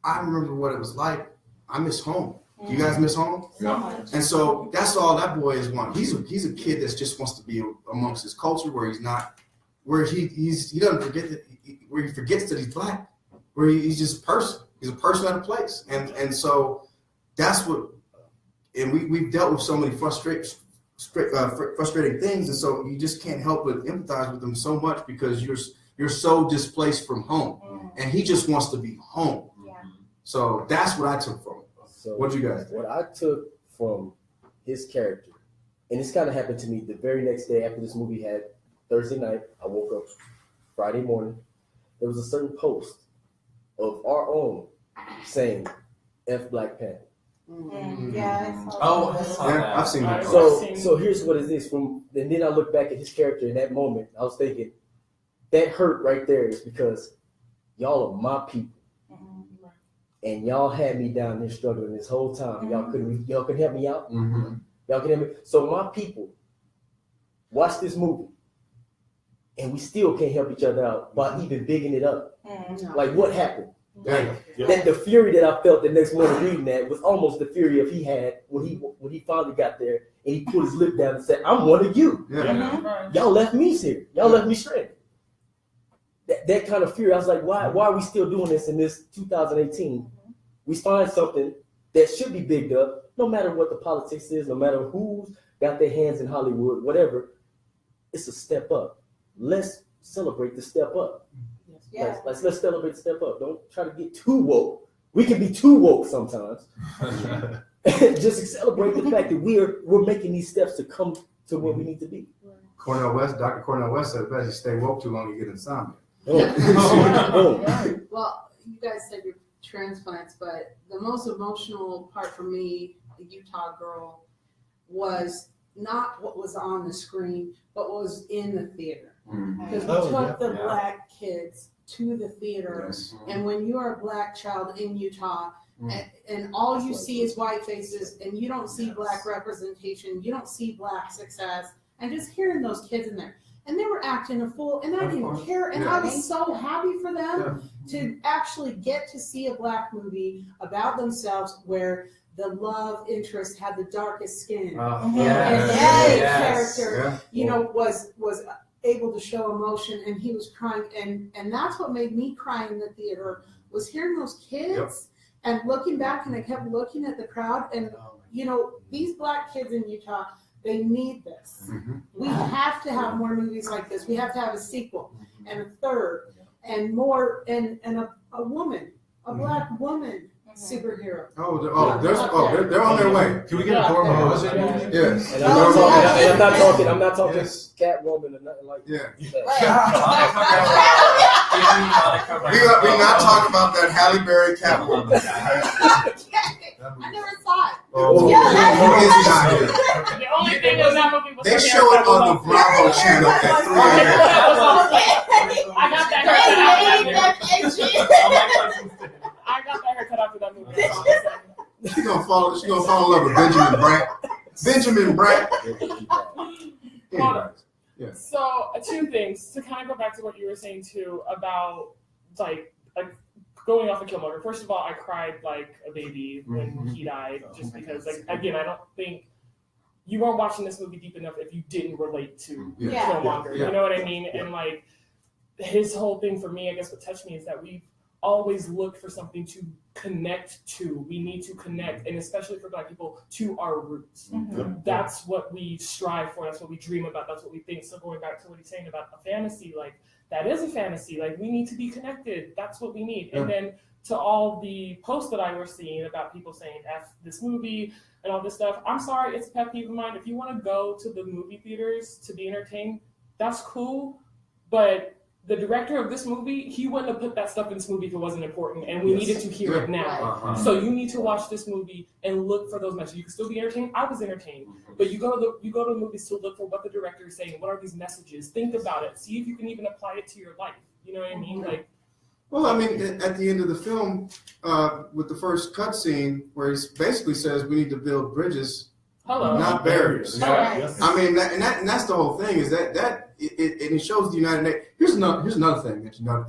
I remember what it was like. I miss home. Do you guys miss home? Yeah. And so that's all that boy is want. He's a kid that just wants to be amongst his culture, where he's not, where he doesn't forget that, where he forgets that he's black, where he's just a person. He's a person at a place, and so that's what. And we've dealt with so many frustrating things, and so you just can't help but empathize with them so much because you're so displaced from home, and he just wants to be home. Yeah. So that's what I took from him. So What'd you guys think? What I took from his character, and this kind of happened to me the very next day after this movie had Thursday night. I woke up Friday morning. There was a certain post of our own saying F Black Panther. Yeah. I saw that. I've seen that. So here's what it is. And then I look back at his character in that moment. I was thinking, that hurt right there is because y'all are my people. And y'all had me down there struggling this whole time. Y'all couldn't help me out. Y'all get me? So my people watch this movie, and we still can't help each other out by even bigging it up. Like, what happened? Yeah. Then the fury that I felt the next morning reading that was almost the fury of he had when he finally got there and he put his lip down and said, "I'm one of you. Yeah. Y'all left me here. Y'all left me stranded." That kind of fury, I was like, why are we still doing this in this 2018? We find something that should be bigged up, no matter what the politics is, no matter who's got their hands in Hollywood, whatever. It's a step up. Let's celebrate the step up. Yeah. Let's celebrate the step up. Don't try to get too woke. We can be too woke sometimes. Just celebrate the fact that we're making these steps to come to where we need to be. Dr. Cornel West said best, you stay woke too long, you get insomnia. Well, you guys said you're transplants, but the most emotional part for me, the Utah girl, was not what was on the screen, but what was in the theater. Because we took the black kids to the theater, and when you are a black child in Utah, and all you see is white faces, and you don't see black representation, you don't see black success, and just hearing those kids in there. And they were acting a fool, and I didn't care. And I was so happy for them to actually get to see a black movie about themselves where the love interest had the darkest skin. And the character, you know, was able to show emotion, and he was crying. And that's what made me cry in the theater, was hearing those kids and looking back, and I kept looking at the crowd. And, you know, these black kids in Utah, they need this. We have to have more movies like this. We have to have a sequel and a third and more, and a woman, a black woman superhero. They're on their way. Can we get a Dora Yes. And I'm not talking Catwoman or nothing like that. We're not talking about that Halle Berry Catwoman. I never saw it. The only thing is that movie was They show it on the Bravo channel at 3 I got that hair cut after that movie. She's gonna fall in love with Benjamin Brandt. So, two things to kind of go back to what you were saying too about like going off of Killmonger. First of all, I cried like a baby when he died, just because, like, again, I don't think you weren't watching this movie deep enough if you didn't relate to Killmonger. You know what I mean? And like his whole thing for me, I guess what touched me is that we've always looked for something to connect to. We need to connect, and especially for Black people, to our roots. That's what we strive for. That's what we dream about. That's what we think. So going back to what he's saying about a fantasy, like, that is a fantasy. Like, we need to be connected. That's what we need. And then to all the posts that I was seeing about people saying F this movie and all this stuff, I'm sorry, it's a pet peeve of mine. If you want to go to the movie theaters to be entertained, that's cool. But the director of this movie, he wouldn't have put that stuff in this movie if it wasn't important, and we needed to hear it now. So you need to watch this movie and look for those messages. You can still be entertained. I was entertained, but you go to the movies to look for what the director is saying. What are these messages? Think about it. See if you can even apply it to your life. You know what I mean? Like, well, I mean, at the end of the film, with the first cutscene, where he basically says we need to build bridges, not barriers. I mean, and that's the whole thing. Is that it shows the United Nations. Here's another thing that, you know,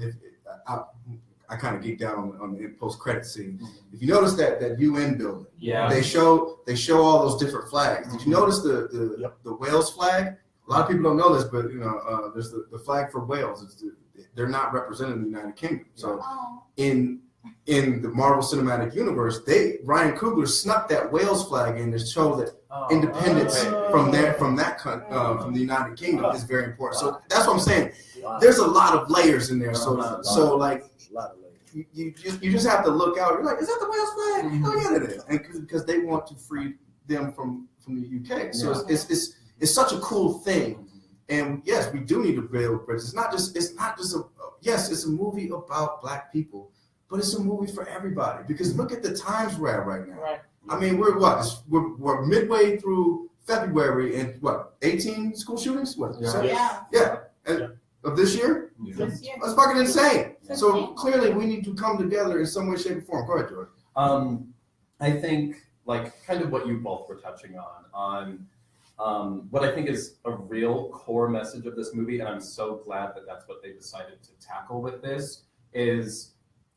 I kind of geeked out on the post credit scene. If you notice that UN building, they show all those different flags. Did you notice the Wales flag? A lot of people don't know this, but you know, there's the flag for Wales. They're not represented in the United Kingdom. So in the Marvel Cinematic Universe, Ryan Coogler snuck that Wales flag in to show that independence from the United Kingdom is very important. So that's what I'm saying. There's a lot of layers in there. So like, you just have to look out. You're like, is that the Wales flag? Oh yeah, it is. And because they want to free them from the UK. So it's such a cool thing. And yes, we do need to build bridges. It's not just it's a movie about Black people, but it's a movie for everybody. Because look at the times we're at right now. Right. I mean, we're midway through February, and 18 school shootings? Of this year? That's fucking insane. So clearly we need to come together in some way, shape, or form. Go ahead, George. I think like kind of what you both were touching on what I think is a real core message of this movie, and I'm so glad that that's what they decided to tackle with this, is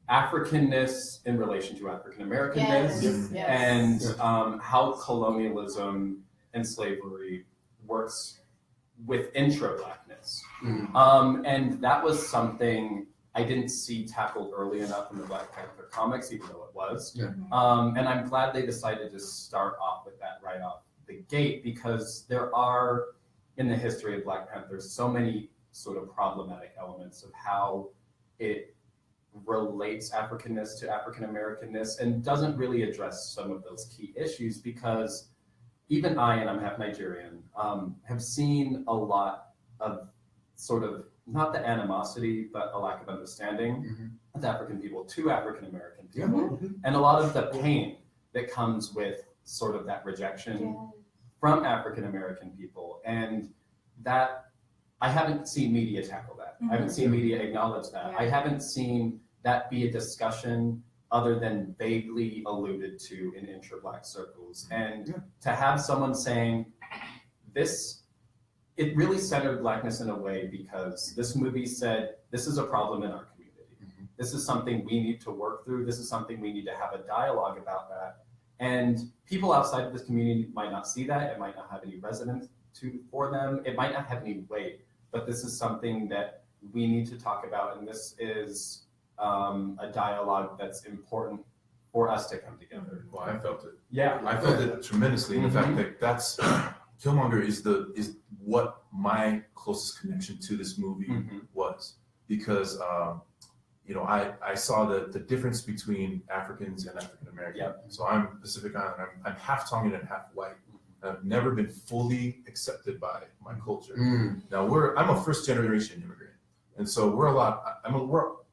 Africanness in relation to African Americanness, and how colonialism and slavery works with intra-Blackness. And that was something I didn't see tackled early enough in the Black Panther comics, even though it was. And I'm glad they decided to start off with that right off the gate, because there are, in the history of Black Panther, so many sort of problematic elements of how it relates Africanness to African Americanness and doesn't really address some of those key issues, because even I, and I'm half Nigerian, have seen a lot of sort of, not the animosity, but a lack of understanding with African people to African American people, and a lot of the pain that comes with sort of that rejection from African American people. And that, I haven't seen media tackle that. I haven't seen media acknowledge that. I haven't seen that be a discussion other than vaguely alluded to in intra-Black circles. And to have someone saying this, it really centered Blackness in a way, because this movie said, this is a problem in our community. This is something we need to work through. This is something we need to have a dialogue about that. And people outside of this community might not see that. It might not have any resonance for them. It might not have any weight, but this is something that we need to talk about. And this is a dialogue that's important for us to come together. Well, I felt it. Yeah. I felt it tremendously. In fact, that that's Killmonger is what my closest connection to this movie was, because you know, I saw the difference between Africans and African American. So I'm Pacific Island. I'm half Tongan and half white. I've never been fully accepted by my culture. Now I'm a first generation immigrant, and so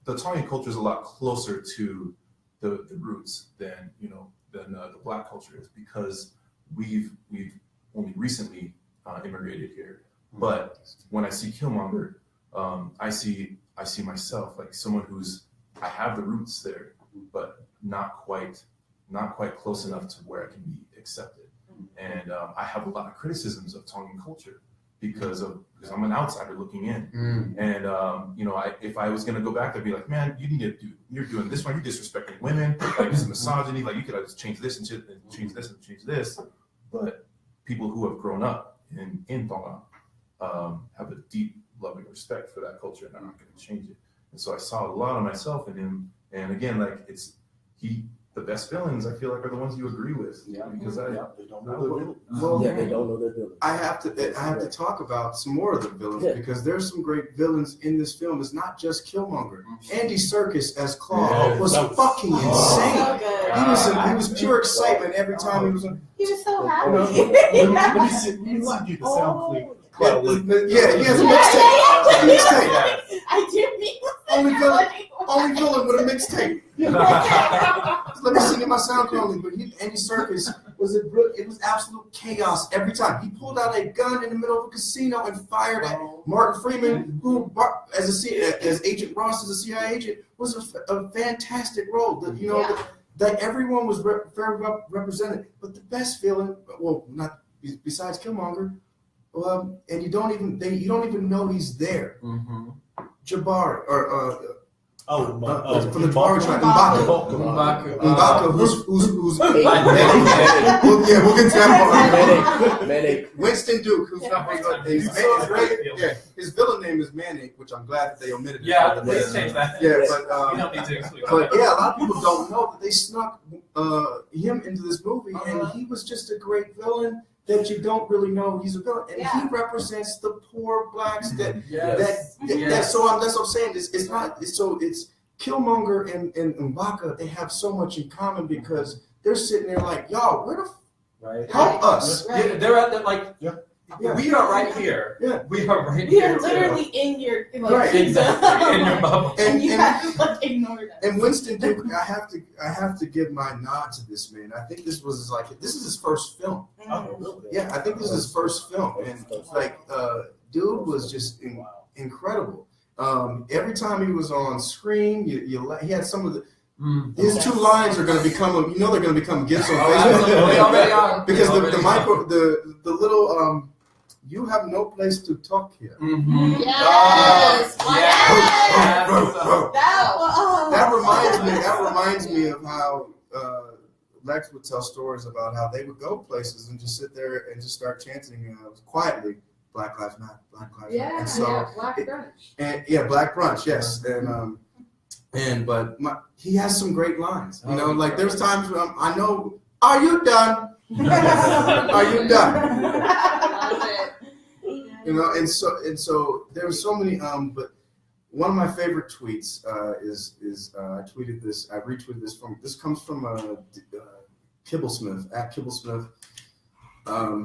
the Tongan culture is a lot closer to the roots than the Black culture is, because we've only recently immigrated here. But when I see Killmonger, I see myself like someone I have the roots there, but not quite close enough to where I can be accepted. And I have a lot of criticisms of Tongan culture because I'm an outsider looking in. And if I was gonna go back, I'd be like, man, you're doing this one, you're disrespecting women, like this is misogyny, like you could have just changed this and change this and change this. But people who have grown up in Tonga have a deep loving respect for that culture, and I'm not going to change it. And so I saw a lot of myself in him. And again, like the best villains, I feel like, are the ones you agree with. Because they don't know their villains. They don't know their villains. I have to talk about some more of the villains, because there's some great villains in this film. It's not just Killmonger. Andy Serkis as Claw was fucking insane. He was pure excitement every time he was on. He was so happy. Let me see the sound clip. He has a mixtape. I do mean only villain with a mixtape. Let me sing in my sound quality. But Andy Serkis it was absolute chaos every time. He pulled out a gun in the middle of a casino and fired at Martin Freeman, who as Agent Ross, as a CIA agent, was a fantastic role. That everyone was very represented. But the best villain, well, not besides Killmonger. And you don't even know he's there. Jabari from the Jabari tribe, M'Baka, who's we'll get to that part. Winston Duke, who's not his great. His villain name is Manic, which I'm glad that they omitted. Please change that. You don't need to exclude but a lot of people don't know that they snuck him into this movie, and he was just a great villain that you don't really know he's a villain, and he represents the poor blacks. That's what I'm saying. It's Killmonger and M'Baka. They have so much in common, because they're sitting there like, y'all, where the help us? Yeah, they're at the we are right here. We are right here. You're literally in your exactly in your bubble, and you have to ignore them. And Winston Duke, I have to give my nod to this man. I think this is his first film. Yeah, I think this is his first film, and dude was just incredible. Every time he was on screen, he had some of His two lines are going to become, they're going to become gifts on They already are. Facebook. Because the little, you have no place to talk here. Yes. That reminds me of how Lex would tell stories about how they would go places and just sit there and just start chanting quietly, Black Lives Matter, Black Lives Matter. And so, Black brunch. And Black brunch, yes. But he has some great lines. There's times when I know, are you done? Are you done? And so there were so many. But one of my favorite tweets is I retweeted this from. This comes from Kibblesmith at Kibblesmith.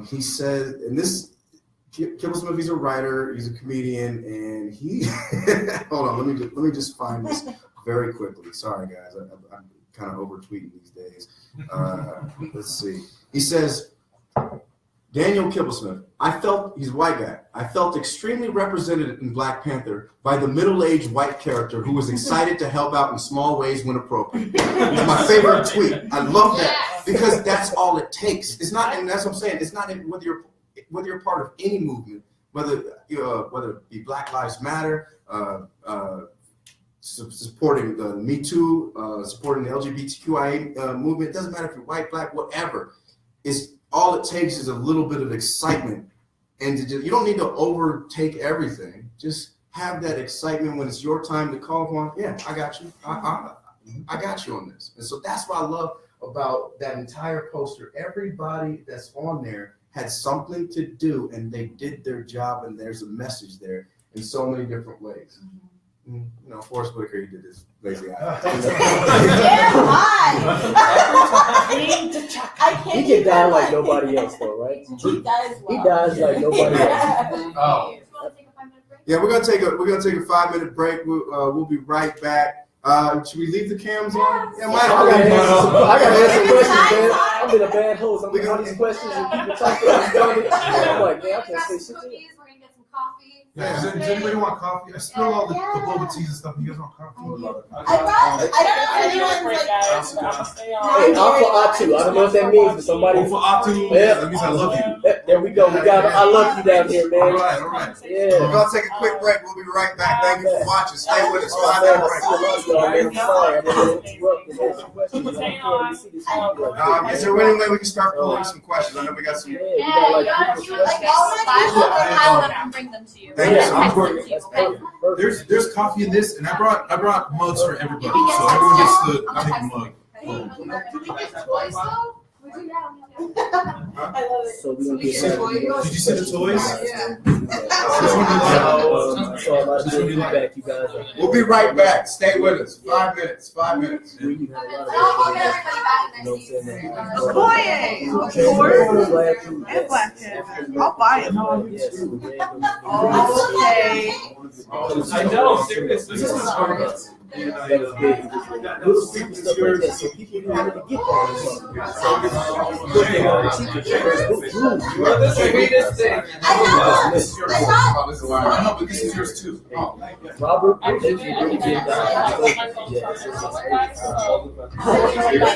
He said, and this Kibblesmith, he's a writer, he's a comedian, and he. Hold on, let me just find this very quickly. Sorry, guys, I'm kind of over tweeting these days. Let's see. He says, Daniel Kibblesmith, he's a white guy. I felt extremely represented in Black Panther by the middle-aged white character who was excited to help out in small ways when appropriate. It's my favorite tweet. I love that because that's all it takes. It's not, and that's what I'm saying. It's not whether you're part of any movement, whether it be Black Lives Matter, supporting the Me Too, supporting the LGBTQIA movement. It doesn't matter if you're white, black, whatever. All it takes is a little bit of excitement, and you don't need to overtake everything. Just have that excitement when it's your time to call upon. Yeah, I got you. I got you on this. And so that's what I love about that entire poster. Everybody that's on there had something to do, and they did their job, and there's a message there in so many different ways. Forrest Whitaker, he did this lazy eye. He can die like nobody else, though, right? He dies well. He dies like nobody else. Oh. Yeah, we're gonna take a 5-minute break. We'll be right back. Should we leave the cams on? Yeah, I gotta answer questions, man. I'm in a bad host. I'm getting all these questions and people talking about it. I'm like, man, I can't say shit. We're gonna get some coffee. Yeah, does anybody want coffee? I spill all the boba teas and stuff. You guys want coffee? I don't know if anyone's Hey, I'm for Atu. I don't know what that means, but somebody. For Atu, Yeah. that means I love you. There we go. We got I love you down here, man. All right. Yeah. We're gonna take a quick break. We'll be right back. Thank you for watching. Stay with us. 5-minute break. Is there any way we can start pulling some questions? I know we got some. Bring them to you. Thank you so much. There's coffee in this, and I brought mugs for everybody, so everyone gets to take a mug. Do we get toys though? We do now. I love it. So we gonna get Did you see the toys? back, you guys. We'll be right back. Stay with us. 5 minutes. 5 minutes. I'll get everybody back in next season. And black I'll buy it. Okay. I know, seriously. This is hard. Little stupid stuff like that, so people don't really get that. You are the sweetest thing. I know, but this is yours too. Robert, did you really get that? Yes, but he ends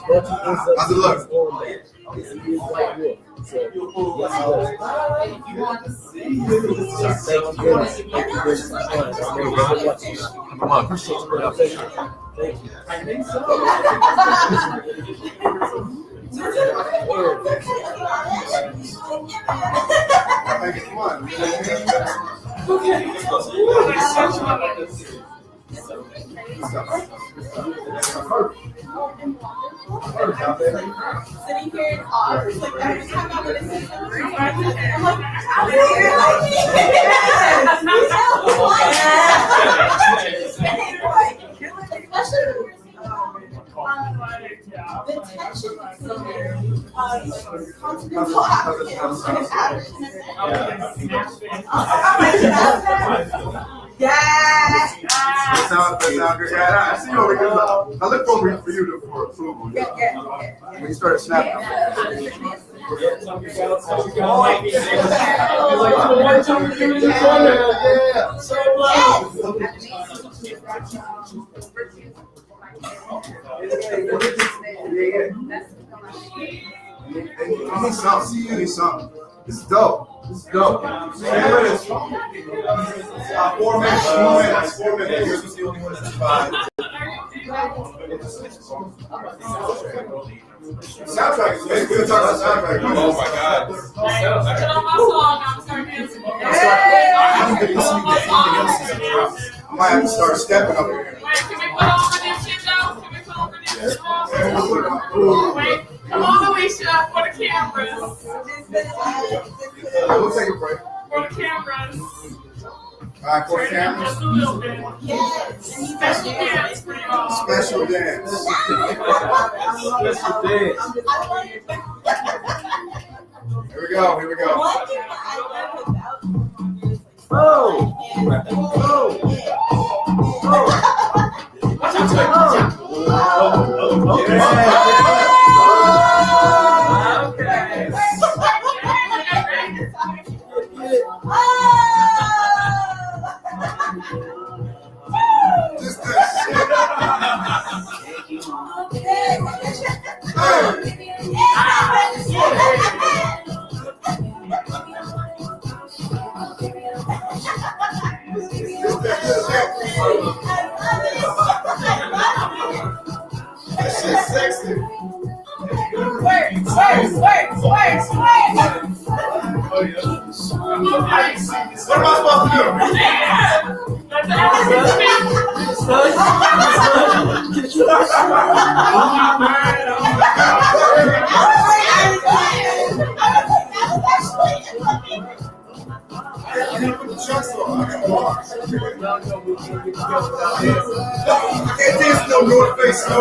up How's it look? He is White Wolf. So, yes, thank you very much. Come on, appreciate you. Thank you. I think so. Sitting here in awe, like every time I'm gonna see something, I'm like, the tension between continental Africans and Africans. That sound good. Yeah, I see you over here. I look forward for you for approval. When you start snapping. You need something. This is dope. This is dope. 4 minutes. 4 minutes. Yours was the only one that's 5. Soundtrack is amazing. We're talking about soundtrack. Oh my god. Put on my song, I'm starting dancing. I haven't been listening to anything else since it dropped. I might have to start stepping up here. Wait, can we put on the new shit though? Can we put on the new shit though? Wait, come on, Alicia, for the cameras. We'll take a break. For the cameras. All right, for the cameras. Just a little bit. Special dance for y'all. Special dance. Special dance. Here we go. Here we go. Oh! Just that That shit's sexy. Work. What am I supposed to do? I can't put the chucks on. I gotta walk. I can't dance no North Face no.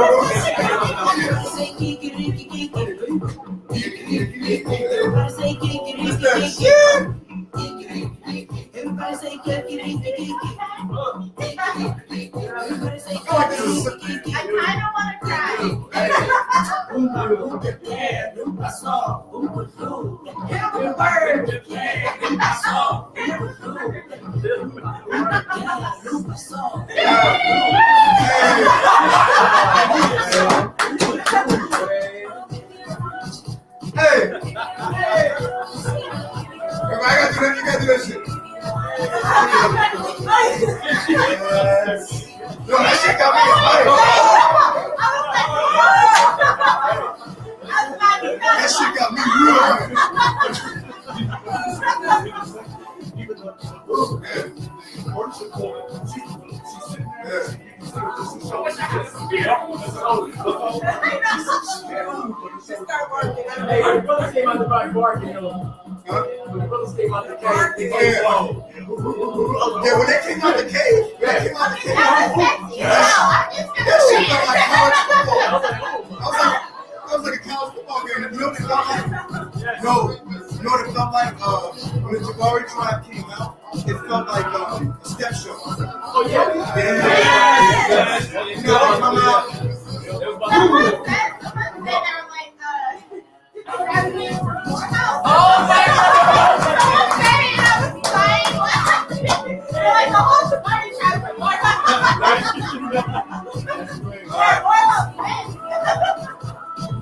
What's that shit? Everybody say kiki. Everybody say kiki. I kind of want to cry. Hey! Everybody, you gotta do that shit. Yes. Yo, that shit got me hyped. That shit got me real hyped. Hey, the brothers came out the back barking though. When the brothers came out the cave, they came out. Yeah, when they came out the cave, that shit felt like college football. I was like a college football game. You know what it felt like? No, you know what it felt like? When the Jabari tribe came out, it felt like a step show. Oh yeah. You know, they come out.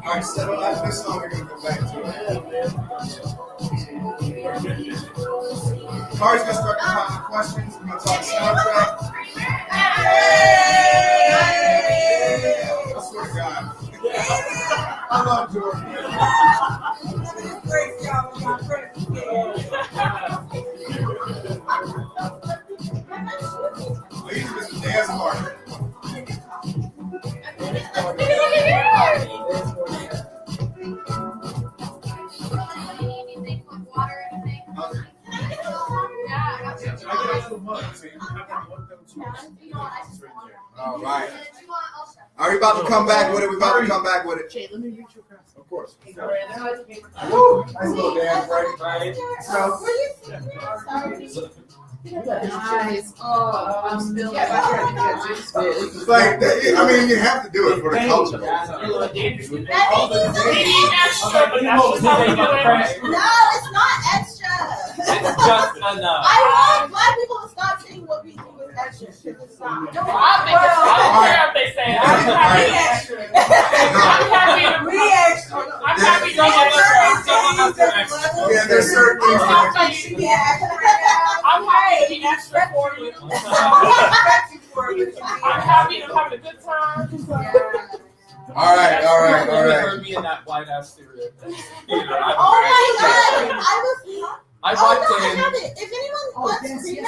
Alright, settle that. This song we're gonna go back to it. Kari's gonna start the questions. We're gonna talk soundtrack. I swear to God. I love Jordan. He's just a dance partner. All right. Are we about to come back with it? We about to come back with it. Of course. Woo! Nice little dance, right? So, Nice. Oh, I'm still. It's like, I mean, you have to do it for the culture. No, it's not extra. It's just enough. I want black people to stop saying what we do is extra. It's not. No, I think it's I don't care if they say it. I'm happy. I'm happy to we extra. I'm happy to get extra. Yeah, there's certain things that I'm happy to be extra for you. I'm happy to have a good time. All right. You heard me in that white ass theater. Oh my god! I I walked in. have it. If anyone wants creamer,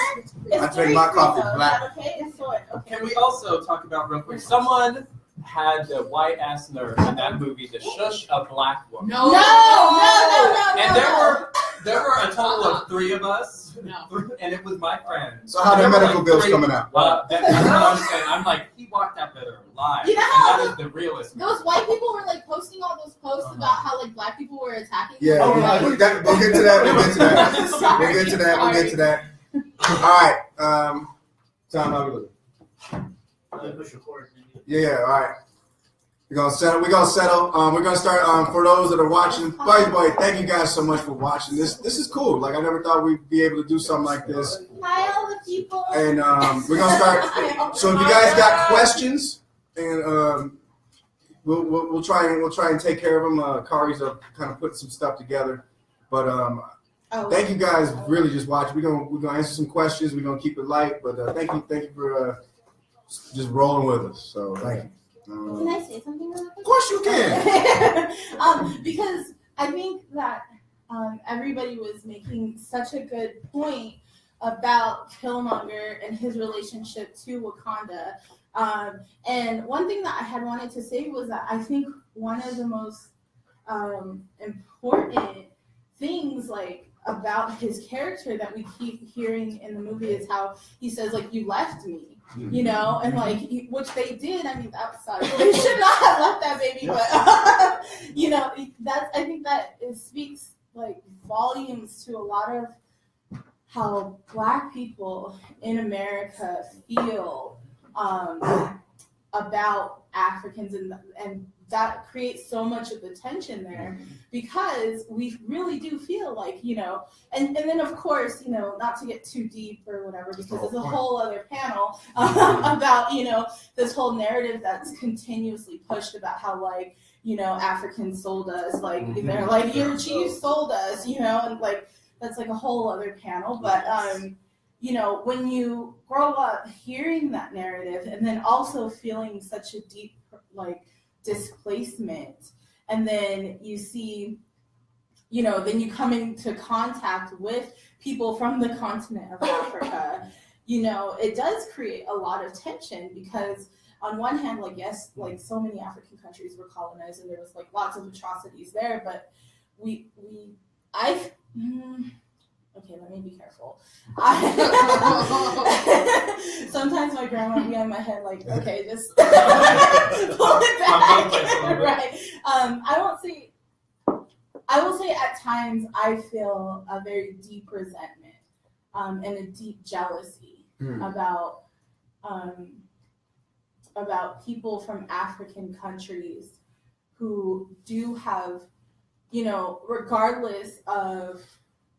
I drink my coffee black. Okay, it's soy. Okay. Can we also talk about real quick? Someone had the white ass nerve in that movie to shush a black woman. No. And there were a total of 3 of us, and it was my friend. So how the medical bills coming out? Well, that's what I'm saying. I'm like, he walked out better alive. You know and that is the realest. Those white people were like posting all those posts about how like black people were attacking them. Yeah, we'll get to that. We'll get to that. All right. Tom, how we looking? Yeah, all right. We're gonna settle. We're gonna start. For those that are watching, by the way, thank you guys so much for watching. This is cool. Like I never thought we'd be able to do something like this. Hi, all the people. And we're gonna start. So if you guys got questions, and we'll try and take care of them. Kari's kind of putting some stuff together, but thank you guys. Really, just watch. We're gonna answer some questions. We're gonna keep it light, but thank you for just rolling with us. So thank you. Can I say something really quick? Of course you can. Because I think that everybody was making such a good point about Killmonger and his relationship to Wakanda. And one thing that I had wanted to say was that I think one of the most important things like about his character that we keep hearing in the movie is how he says like, you left me, you know, and like, which they did. I mean, that sucks. They should not have left that baby, but you know, I think that it speaks like volumes to a lot of how Black people in America feel about Africans, and that creates so much of the tension there, because we really do feel like, you know, and then of course, you know, not to get too deep or whatever, because it's a whole other panel about, you know, this whole narrative that's continuously pushed about how, like, you know, Africans sold us, like, they're like, your chief sold us, you know, and like, that's like a whole other panel. But you know, when you grow up hearing that narrative and then also feeling such a deep, like, displacement, and then you see, you know, then you come into contact with people from the continent of Africa, you know, it does create a lot of tension, because on one hand, like, yes, like, so many African countries were colonized and there was like lots of atrocities there, but okay, let me be careful. Sometimes my grandma would be on my head like, okay, just pull it back. Right. I will say at times I feel a very deep resentment and a deep jealousy about people from African countries who do have, you know, regardless of,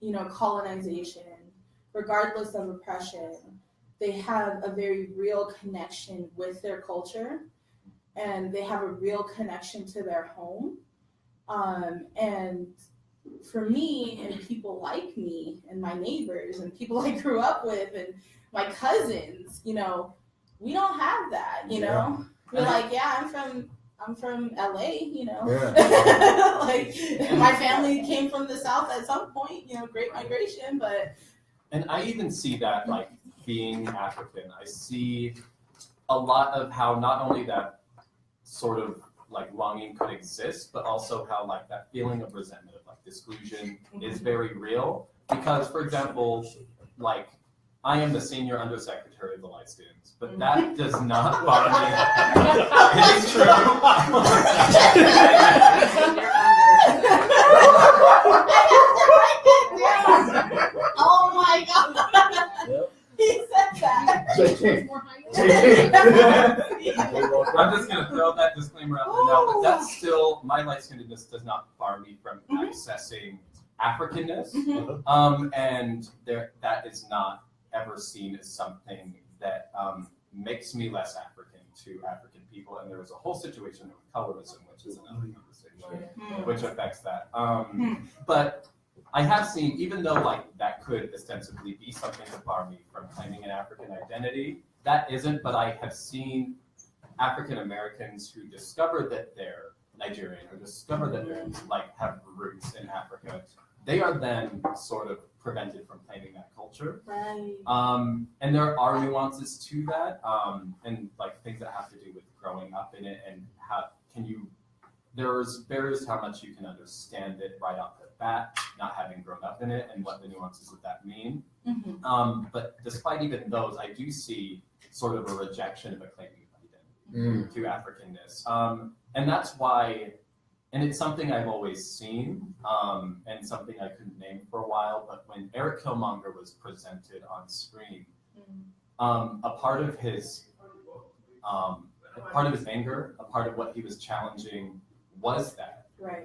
you know, colonization, regardless of oppression, they have a very real connection with their culture, and they have a real connection to their home. And for me, and people like me, and my neighbors, and people I grew up with, and my cousins, you know, we don't have that, you know? We're like, yeah, I'm from LA, you know. Yeah. Like, my family came from the South at some point, you know, Great Migration, but. And I even see that, like, being African, I see a lot of how not only that sort of like longing could exist, but also how like that feeling of resentment, of like exclusion is very real. Because, for example, like, I am the senior undersecretary of the light students, but that does not bother me. It is true. Oh my God. JK. More high. I'm just gonna throw that disclaimer out there now, but that's still my light-skinnedness does not bar me from accessing Africanness, and that is not ever seen as something that makes me less African to African people. And there was a whole situation with colorism, which is another conversation, which affects that. But I have seen, even though like that could ostensibly be something to bar me from claiming an African identity, that isn't. But I have seen African Americans who discover that they're Nigerian or discover that they're like have roots in Africa. They are then sort of prevented from claiming that culture. Right. And there are nuances to that, and like things that have to do with growing up in it and how there's barriers to how much you can understand it right off the bat, not having grown up in it and what the nuances of that mean. But despite even those, I do see sort of a rejection of a claiming identity to Africanness. And that's why, and it's something I've always seen, and something I couldn't name for a while, but when Eric Killmonger was presented on screen, a part of his anger, a part of what he was challenging was that. Right.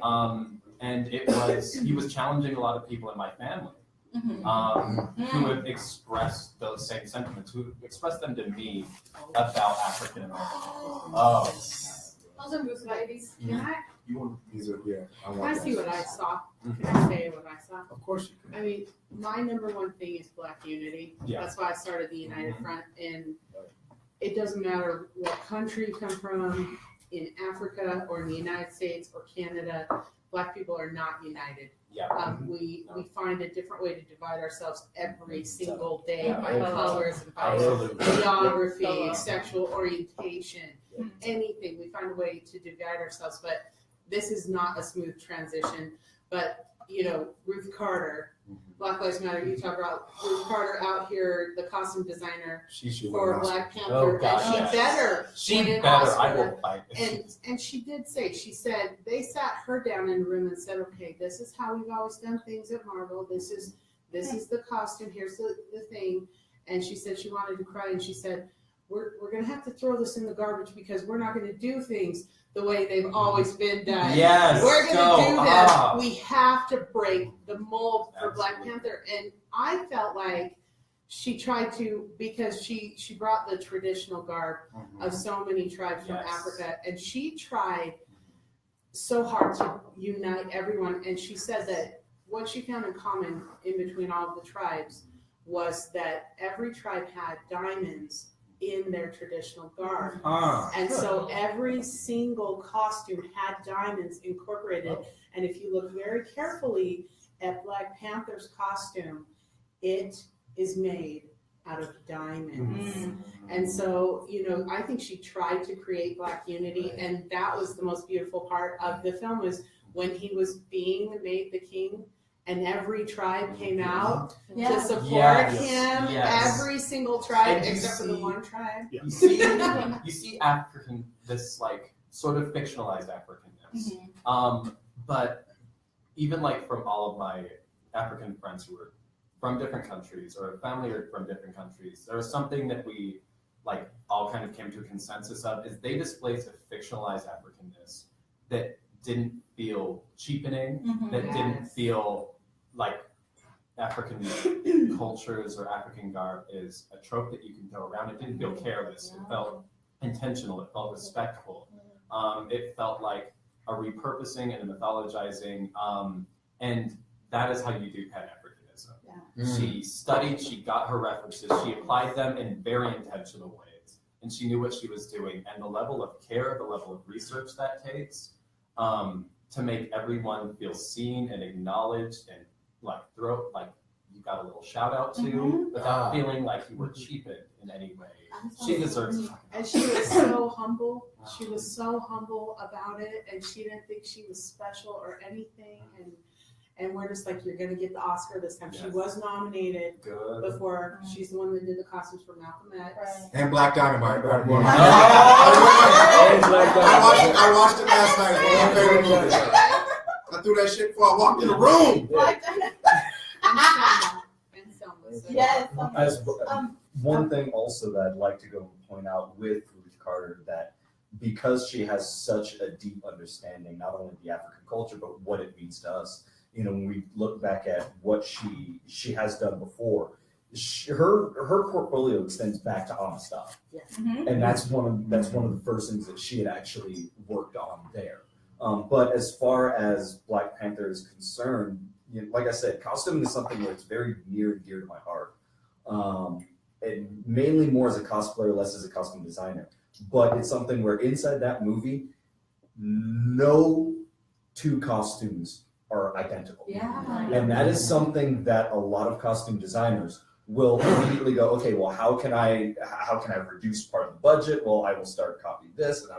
And he was challenging a lot of people in my family who have expressed those same sentiments, who expressed them to me about African Americans. Those are moose babies. Can I see what I saw? Can I say what I saw? Of course you can. I mean, my number one thing is Black unity. Yeah. That's why I started the United Front, and it doesn't matter what country you come from, in Africa or in the United States or Canada, Black people are not united. Yeah. We find a different way to divide ourselves every single day by Yeah. colors and by geography, sexual orientation, anything. We find a way to divide ourselves, but this is not a smooth transition. But, you know, Ruth Carter, Black Lives Matter, you talk about Ruth Carter out here, the costume designer for Black Panther, and she better. I will fight. And she did say, she said, they sat her down in the room and said, okay, this is how we've always done things at Marvel. This is the costume. Here's the thing. And she said she wanted to cry. And she said, we're going to have to throw this in the garbage because we're not going to do things the way they've always been done. Yes. We're going to do this. We have to break the mold for Black Panther. And I felt like she tried to, because she brought the traditional garb of so many tribes from Africa, and she tried so hard to unite everyone. And she said that what she found in common in between all of the tribes was that every tribe had diamonds in their traditional garb. And so every single costume had diamonds incorporated. And if you look very carefully at Black Panther's costume, it is made out of diamonds. And so, you know, I think she tried to create Black unity, and that was the most beautiful part of the film, was when he was being made the king and every tribe came out to support him. Every single tribe except for the one tribe. You see African, this like sort of fictionalized Africanness. But even like from all of my African friends who were from different countries or family or from different countries, there was something that we like all kind of came to a consensus of, is they displaced a fictionalized Africanness that didn't feel cheapening, that didn't feel like African cultures or African garb is a trope that you can throw around. It didn't feel careless. It felt intentional. It felt respectful. It felt like a repurposing and a mythologizing. And that is how you do Pan-Africanism. She studied, she got her references, she applied them in very intentional ways, and she knew what she was doing. And the level of care, the level of research that takes to make everyone feel seen and acknowledged and like you got a little shout out to without feeling like you were cheapened in any way. She deserves it. And she was so humble. She was so humble about it, and she didn't think she was special or anything. And we're just like, you're gonna get the Oscar this time. She was nominated before. She's the one that did the costumes for Malcolm X. And Black Dynamite. I watched it last night. It's one of my favorite movies. I threw that shit before I walked in the room. one thing also that I'd like to go and point out with Ruth Carter, that because she has such a deep understanding, not only of the African culture, but what it means to us. You know, when we look back at what she has done before, her portfolio extends back to Amistad, and that's one of the first things that she had actually worked on there. But as far as Black Panther is concerned, you know, like I said, costuming is something that's very near and dear to my heart, and mainly more as a cosplayer, less as a costume designer. But it's something where inside that movie, no two costumes are identical. And that is something that a lot of costume designers will immediately go, okay, well, how can I reduce part of the budget? Well, I will start copying this, and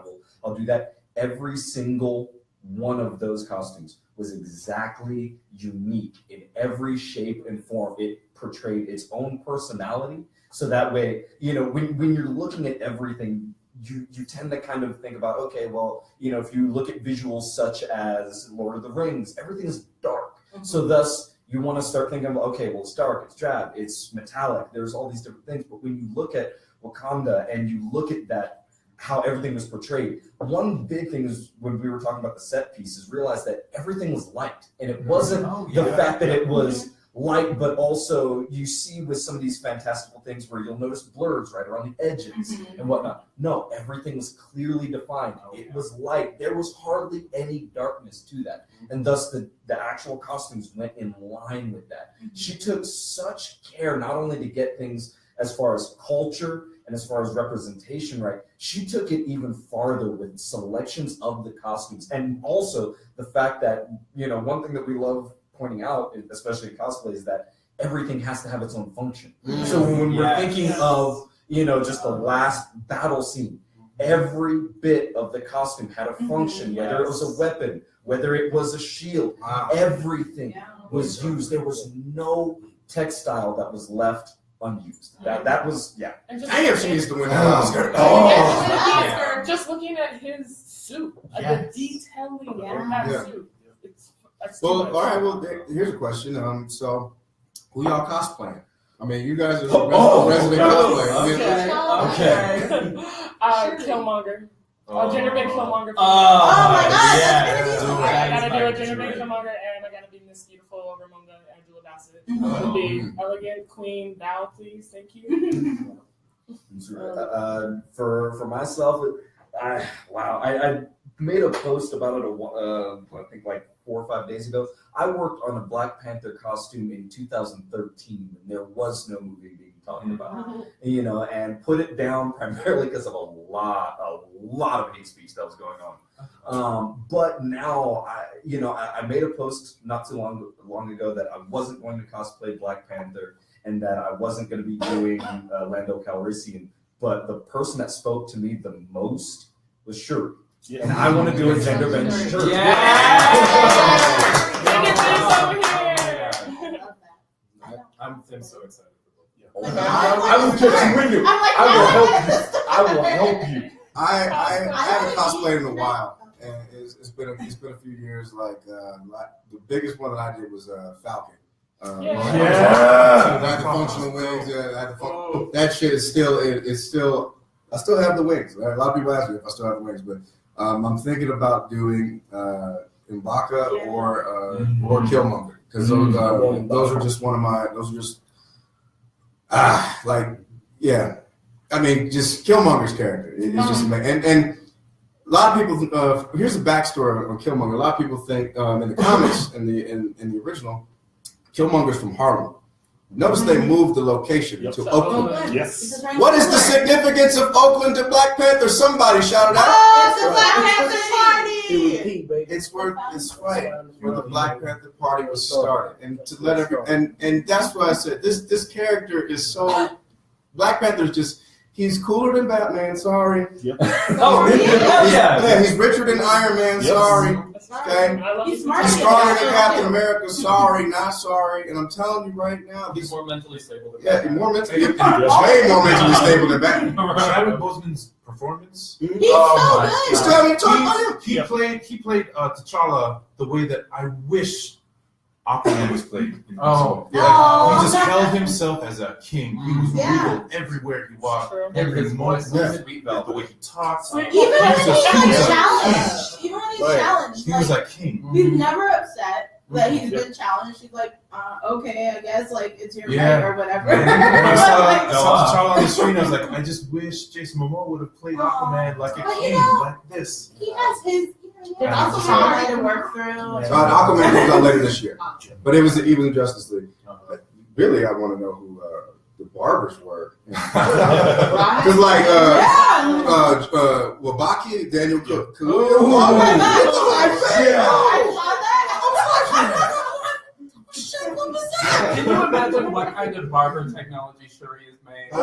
I'll do that. Every single one of those costumes was exactly unique in every shape and form. It portrayed its own personality. So that way, you know, when you're looking at everything, you tend to kind of think about, okay, well, you know, if you look at visuals such as Lord of the Rings, everything is dark. So thus, you want to start thinking about, okay, well, it's dark, it's drab, it's metallic, there's all these different things. But when you look at Wakanda and you look at that, how everything was portrayed, one big thing is when we were talking about the set pieces, realize that everything was light. And it wasn't the fact that it was light, but also you see with some of these fantastical things where you'll notice blurs right around the edges and whatnot. No, everything was clearly defined. It was light. There was hardly any darkness to that. And thus the actual costumes went in line with that. She took such care not only to get things as far as culture and as far as representation right, she took it even farther with selections of the costumes. And also the fact that, you know, one thing that we love pointing out, especially in cosplay, is that everything has to have its own function. So when we're thinking of, you know, just the last battle scene, every bit of the costume had a function, whether it was a weapon, whether it was a shield, everything was used. There was no textile that was left unused. That was, Damn, she used to win that Oscar. Just looking at his suit, like the detailing of that suit. Well, all right. Well, here's a question. So, who y'all cosplaying? I mean, you guys are resident cosplayers. Okay. Killmonger. Genderbend Killmonger. Oh my God! I gotta do a Genderbend Killmonger, and I gotta be Miss Beautiful Ramonda Angela Bassett. To be elegant queen. Thou, please. Thank you. For myself, I made a post about it. I think like 4 or 5 days ago. I worked on a Black Panther costume in 2013 when there was no movie being talked about, you know, and put it down primarily because of a lot of hate speech that was going on. But now, I made a post not too long ago that I wasn't going to cosplay Black Panther and that I wasn't going to be doing Lando Calrissian. But the person that spoke to me the most was Shuri. Yeah. And I want to do a gender bend shirt. I'm so excited. I will put you in you. I will help you. I haven't cosplayed in a while, and it's been a few years. Like the biggest one that I did was Falcon. I had the functional wings. That shit is still. I still have the wings. Right? A lot of people ask me if I still have the wings, but I'm thinking about doing M'Baka or Killmonger, because those are just one of my. Those are just I mean, just Killmonger's character. It's just amazing. And a lot of people. Here's the backstory on Killmonger. A lot of people think in the comics, in the original, Killmonger's from Harlem. Notice they moved the location to Oakland. Yes. What is the significance of Oakland to Black Panther? Somebody shouted out. Oh, it's the Black Panther Party. It's where the Black Panther Party was started, and to let and that's why I said this character is so. Black Panther is just. He's cooler than Batman, sorry. Yep. He's richer than Iron Man, sorry. Okay? He's stronger than Captain America, sorry, not sorry. And I'm telling you right now, he's more mentally stable than Batman. Way more mentally stable than Batman. Chadwick Boseman's performance. He's so good. You still haven't talked about him? He played T'Challa the way that I wish Aquaman was played. In Oh, yeah. Oh. He just held himself as a king. He was Yeah. regal everywhere he walked. True. Every His moment, voice was sweet the velvet. way he talked. Even when he's like challenged, even when he's Right. challenged, He was like like king. he's never upset that he's been challenged. He's like, okay, I guess like it's your Yeah. right or whatever. When I saw Like, T'Challa on the screen, I was like, I just wish Jason Momoa would have played Aw. Aquaman like a But you king, know- like this. he has his, he Yeah. also has to work through. Aquaman comes out later this year, but it was even the Justice League. Really, I want to know who the barbers were. Because like Yeah. Wabaki, Daniel Kaluuya. Ooh. I Yeah. saw that. Shit, what was that? Can you imagine what kind of barber technology Shuri has made? Yeah.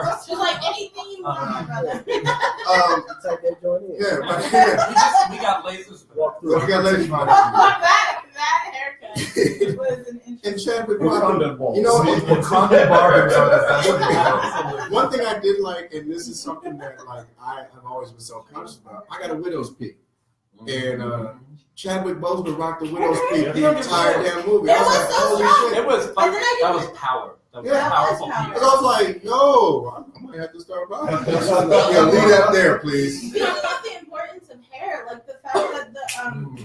That She's like, anything you want, my brother. Type that joint in. Yeah, but is my we got lasers. Walk we through. got ladies behind that haircut us. was an And interesting. Chadwick Wakanda Boseman, you know, Wakanda barbers are the best thing ever. one thing I did like, and this is something that like I've always been self-conscious about. I got a widow's peak, and Chadwick Boseman rocked the widow's peak the entire damn movie. I It was was like, so holy strong. shit! It was And then I that did- was power. That was Yeah. powerful That was Because people. I was like, yo, I might have to start buying. Yeah, leave that there, please. You know about the importance of hair, like the fact that the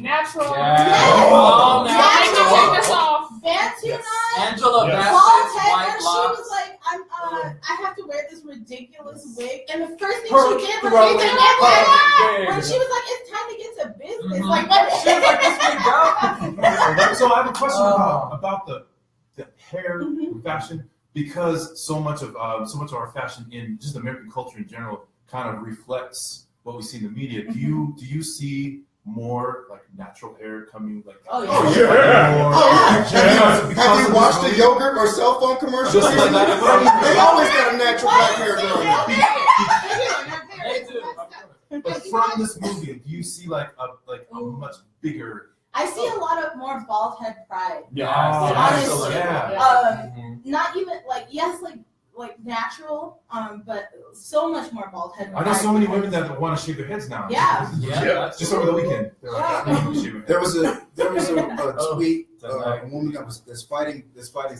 Natural. Yeah. Oh, now I Natural. can take this off. Bantu Yes. knot, Angela Yeah. bald Bassett's head, white and she locks. was like, I have to wear this ridiculous wig. And the first thing Her she did was throwing she did her when wig. she was like, it's time to get to business. Mhm. Like, what? She was like, "This wig go." So I have a question Oh. about the hair Mhm. fashion, because so much of our fashion in just American culture in general kind of reflects what we see in the media. Do you see more like natural hair coming like? Oh, yeah. Oh, more- yeah. Have you watched the movie? yogurt or cell phone commercials? Just like that. They always got a natural black hair girl. They do. But from this movie, do you see like a much bigger? I see a lot of more bald head pride. Yes, Honestly. absolutely. Yeah. Not even like, yes, like natural, but so much more bald head I pride. know so many women that want to shave their heads now. Yeah. Yeah, that's Just over the weekend. They're like, I need to shave my head. There was a Oh, tweet, that's a right. woman that's fighting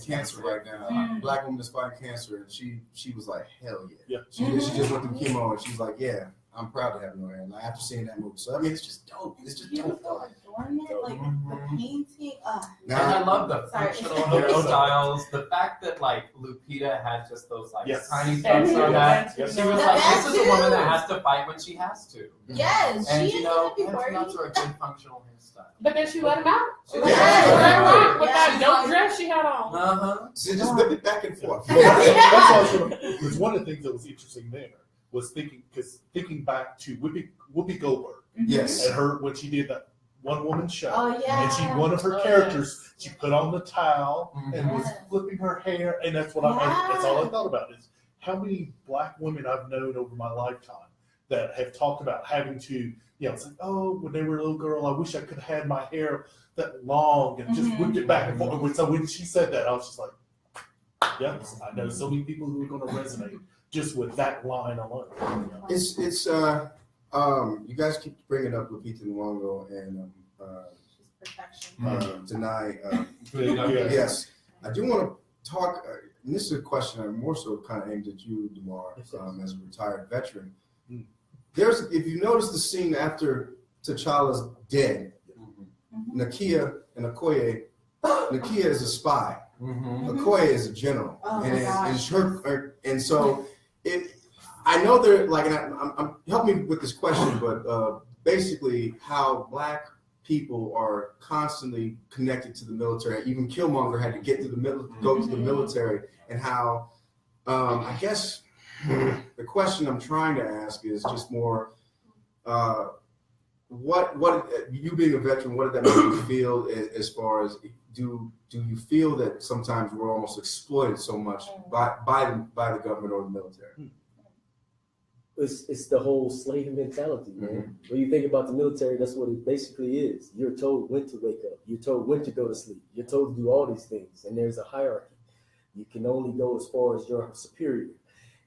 cancer right now, a black woman that's fighting cancer, and she was like, hell yeah. She just went through chemo, and she's like, yeah, I'm proud to have no hair. Like, after seeing that movie, so I mean, it's just dope. It's just dope. Beautiful adornment, like the painting. And I love the Sorry. functional hairstyles. The fact that like Lupita had just those like Yes. tiny And bumps on that. Yes. She was The like, this is a tattoos. woman that has to fight when she has to. Yes, And she you is know, gonna be that's not worried. sort of good functional hairstyle. But then she let him out. She Yeah. let him out with Yeah. that dope dress she had on. Uh-huh. So just whip it back and forth. That's also was one of the things that was interesting there was thinking back to Whoopi Goldberg Yes. and her when she did that one woman show. Oh yeah. And she, one of her characters, she put on the towel and was Yes. flipping her hair, and that's what that's all I thought about is how many black women I've known over my lifetime that have talked about having to, it's like, oh, when they were a little girl, I wish I could have had my hair that long and just whipped it back and forth. So when she said that, I was just like, yes, I know so many people who are going to resonate just with that line alone. It's you guys keep bringing up Lupita Nyong'o and Perfection. tonight. Yeah. Yes, I do want to talk. And this is a question I'm more so kind of aimed at you, Demar, as a retired veteran. If you notice the scene after T'Challa's dead, Nakia and Okoye. Nakia is a spy. Okoye is a general, Oh, and my it's her. And so I know they're like, and I'm help me with this question, but basically how black people are constantly connected to the military. Even Killmonger had to get to go to the military, and how I guess the question I'm trying to ask is just more. What you being a veteran, what did that make you feel as far as do you feel that sometimes we're almost exploited so much by the government or the military? It's the whole slave mentality, man. When you think about the military, that's what it basically is. You're told when to wake up. You're told when to go to sleep. You're told to do all these things, and there's a hierarchy. You can only go as far as your superior.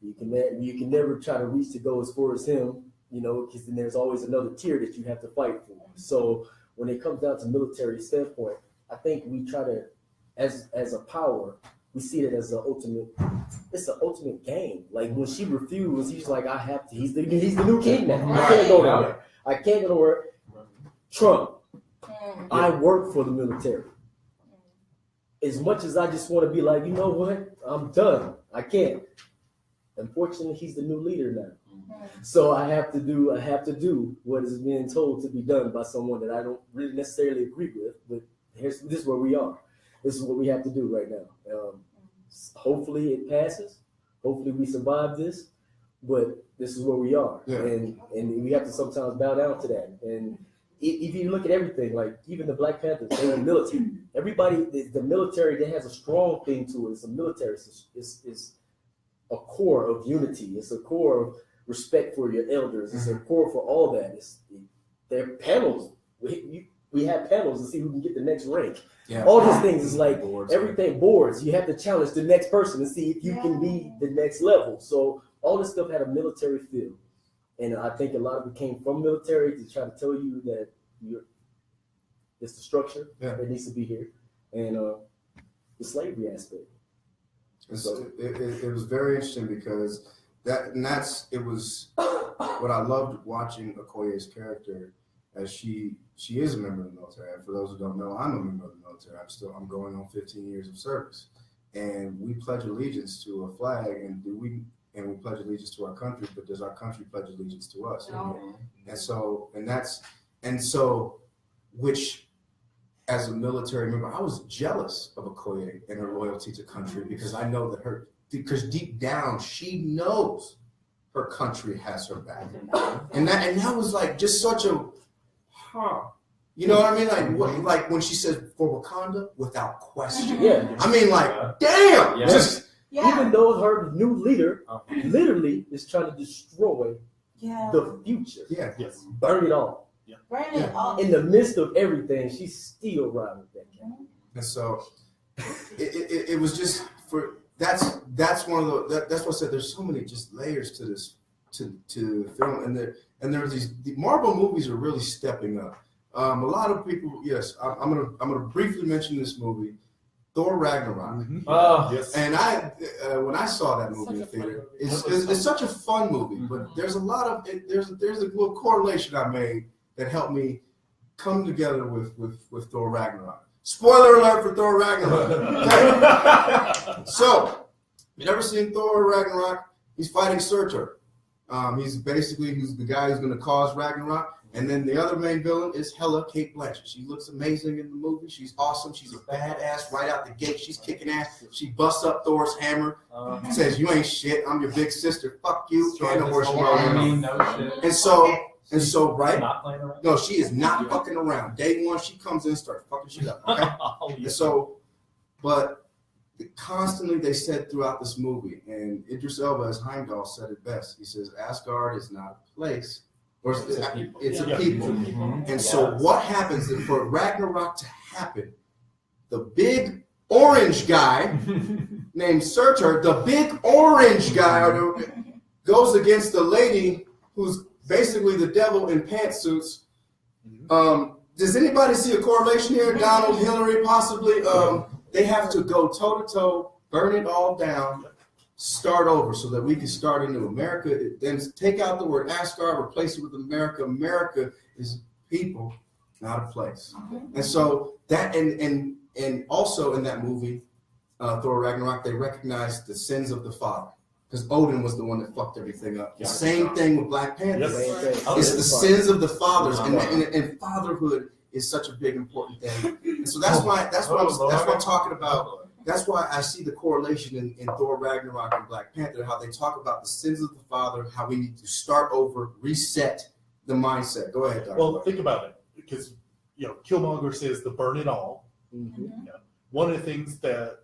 You can never try to reach to go as far as him, because then there's always another tier that you have to fight for. So when it comes down to military standpoint, I think we try to, as a power, we see it as it's an ultimate game. Like when she refused, he's like, I have to. He's the new king now. I can't go nowhere. I can't go nowhere. Trump, I work for the military. As much as I just want to be like, you know what, I'm done. I can't. Unfortunately, he's the new leader now. So I have to do what is being told to be done by someone that I don't really necessarily agree with. But this is where we are. This is what we have to do right now. Hopefully it passes. Hopefully we survive this. But this is where we are, and we have to sometimes bow down to that. And if you look at everything, like even the Black Panthers, they were military. Everybody, the military, that has a strong thing to it. It's a military. It's a core of unity. It's a core of respect for your elders. It's a core for all that. They're panels. We have panels to see who can get the next rank. Yeah. All these things is like everything boards. You have to challenge the next person to see if you can be the next level. So all this stuff had a military feel. And I think a lot of it came from military to try to tell you that it's the structure that needs to be here. And the slavery aspect. So it was very interesting because it was what I loved watching Okoye's character, as she is a member of the military. And for those who don't know, I'm a member of the military. I'm going on 15 years of service. And we pledge allegiance to a flag, and we pledge allegiance to our country, but does our country pledge allegiance to us? No. And so, which as a military member, I was jealous of Okoye and her loyalty to country, because I know because deep down she knows her country has her back, and that was like just such a, you know what I mean? Like when she says for Wakanda, without question. Yeah. I mean, like, damn. Yeah. Even though her new leader literally is trying to destroy the future. Yeah. Yes. Burn it all. Yeah. Burn it all. In the midst of everything, she's still riding with that cat. And so it was just that's one of that's what I said. There's so many just layers to this to film, and there's the Marvel movies are really stepping up. A lot of people, yes, I'm gonna briefly mention this movie, Thor Ragnarok. Mm-hmm. Oh, yes. And when I saw that movie in the theater, it's such a fun movie, but there's a lot of there's a little correlation I made that helped me come together with Thor Ragnarok. Spoiler alert for Thor Ragnarok. Okay. So, you never seen Thor Ragnarok? He's fighting Surtur. He's the guy who's going to cause Ragnarok. And then the other main villain is Hela, Kate Blanchett. She looks amazing in the movie. She's awesome. She's a badass right out the gate. She's kicking ass. She busts up Thor's hammer. Says, "You ain't shit. I'm your big sister. Fuck you." And so, right? No, she is not fucking around. Day one, she comes in and starts fucking shit up. Okay? And so, but constantly they said throughout this movie, and Idris Elba as Heimdall said it best. He says, Asgard is not a place, or it's a people. Mm-hmm. And so what happens is for Ragnarok to happen, the big orange guy named Surtur, the big orange guy goes against the lady who's basically the devil in pantsuits. Does anybody see a correlation here? Donald, Hillary, possibly. They have to go toe to toe, burn it all down, start over, so that we can start into America. Then take out the word Asgard, replace it with America. America is people, not a place. And so that, and also in that movie, Thor Ragnarok, they recognized the sins of the father. Because Odin was the one that fucked everything up. The same thing with Black Panther. Yes. It's the sins of the fathers, and fatherhood is such a big important thing. And so that's why I'm talking about. That's why I see the correlation in Thor Ragnarok and Black Panther, how they talk about the sins of the father, how we need to start over, reset the mindset. Go ahead, Dr. Well, think about it, because Killmonger says to burn it all. Mm-hmm. One of the things that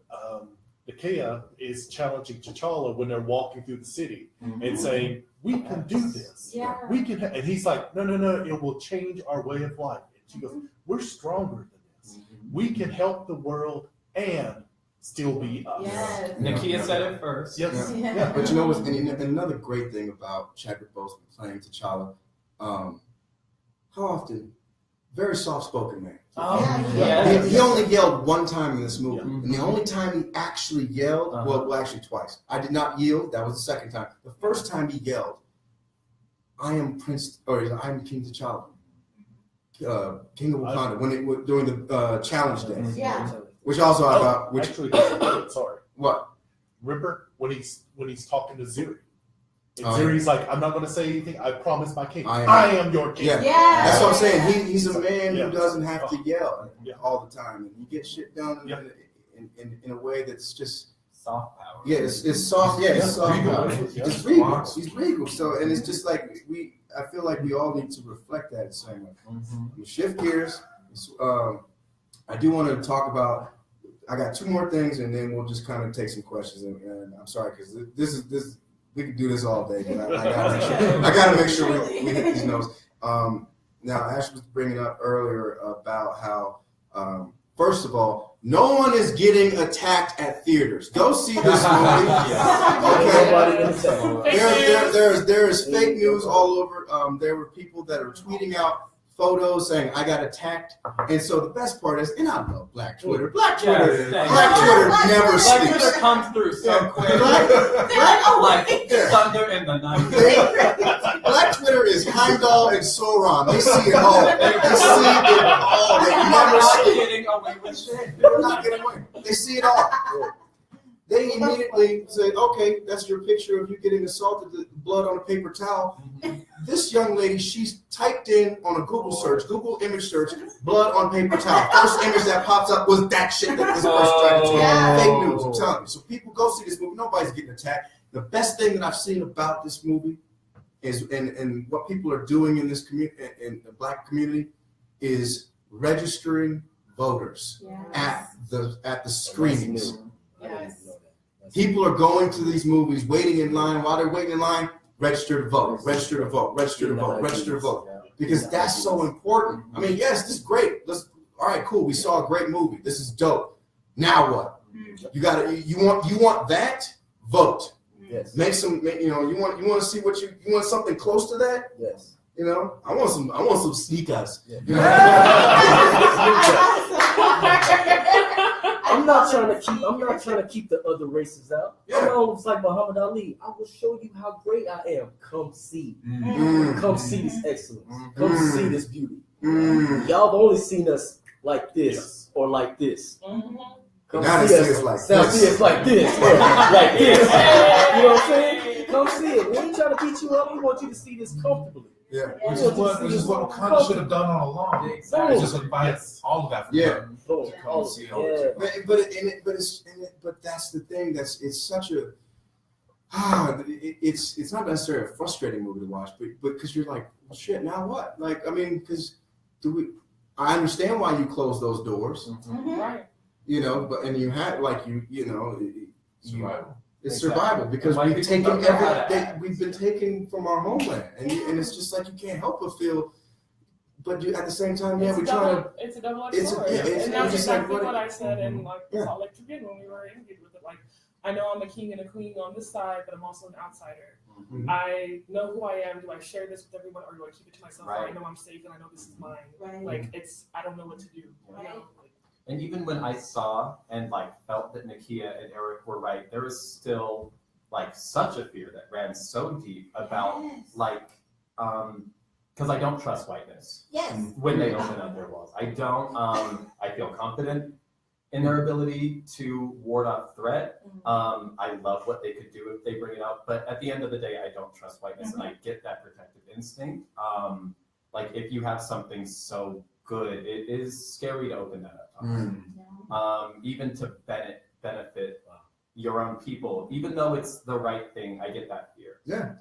Nakia is challenging T'Challa when they're walking through the city and saying, "We can do this. Yeah. We can." And he's like, "No, it will change our way of life." And she goes, "We're stronger than this. We can help the world and still be us." Yes. Nakia said it first. Yes. Yeah. But you know what's another great thing about Chadwick Boseman playing T'Challa? How often very soft-spoken man. Yeah. He only yelled one time in this movie, and the only time he actually yelled, well, actually twice. I did not yield. That was the second time. The first time he yelled, "I am Prince," or "I am King T'Challa." King of Wakanda during the challenge day. Yeah. Which also I thought. Which Actually, sorry. What? Remember when he's talking to Zuri? And Oh, Zuri's like, "I'm not going to say anything. I promise my king. I am your king." Yeah. Yeah. That's what I'm saying. He's a man who doesn't have to yell Yeah. all the time, and he gets shit done in a way that's just Soft power. yeah, it's soft. Yeah, it's soft. Regal. It's regal. He's regal. So, and it's just like I feel like we all need to reflect that. Saying, we shift gears. I do want to talk about. I got two more things, and then we'll just kind of take some questions. And I'm sorry because this we could do this all day, but I gotta make sure we hit these notes. Now, Ash was bringing up earlier about how, first of all, no one is getting attacked at theaters. Go see this movie. Okay. There is fake news all over. There were people that are tweeting out photos saying I got attacked, and so the best part is, and I love Black Twitter. Black Twitter never sleeps. Black Twitter comes through so quick. Like thunder in the night. Black Twitter is Heimdall and Sauron. They see it all. They see it all. They never sleep. Getting away with shit. They're not getting away. They see it all. They immediately say, "Okay, that's your picture of you getting assaulted. The blood on a paper towel." This young lady, she's typed in on a Google search, Google image search, blood on paper towel. First image that pops up was that shit that this person tried to tweet. Fake news, I'm telling you. So people go see this movie. Nobody's getting attacked. The best thing that I've seen about this movie is, and what people are doing in this community, in the Black community, is registering voters at the screenings. Yes. People are going to these movies, waiting in line. While they're waiting in line, register to vote, register to vote, register to vote, register to vote. Because that's so important. I mean, yes, this is great. All right, cool. We saw a great movie. This is dope. Now what? You want that? Vote. Yes. Make some. You want to see what you want something close to that. Yes. I want some sneakers. Yeah. You know? I'm not trying to keep the other races out. I'm almost like Muhammad Ali. I will show you how great I am. Come see. Come see this excellence. Come see this beauty. Y'all have only seen us like this or like this. Come now see us like this. See us like this. Like this. You know what I'm saying? Come see it. We ain't trying to beat you up. We want you to see this comfortably. Yeah. Which is what Wakanda should have done all along. Exactly. Just invite all of Africa to come see it all. But that's the thing. It's such a it's not necessarily a frustrating movie to watch, but because you're like, well, shit, now what? Like, I mean, because I understand why you close those doors, Right. but and you had like Survival. it's survival because Why we've people taken don't know how to act. we've been taken from our homeland, and it's just like you can't help but feel. But at the same time, It's we try to. it's a double-edged it's- sword. yeah, it's- And that's it's like exactly what- what I said in the Yeah. Salt Lake Tribune when we were interviewed with it. Like, I know I'm a king and a queen on this side, but I'm also an outsider. I know who I am. Do I share this with everyone, or do I keep it to myself? Or I know I'm safe and I know this is mine. Right. Like, I don't know what to do. Right. You know? And even when I saw and felt that Nakia and Eric were right, there was still such a fear that ran so deep about because I don't trust whiteness. Yes. When they open up their walls. I don't I feel confident in their ability to ward off threat. I love what they could do if they bring it up, but at the end of the day, I don't trust whiteness, and I get that protective instinct. If you have something so good, it is scary to open that up. Even to benefit your own people, even though it's the right thing, I get that fear. Yeah.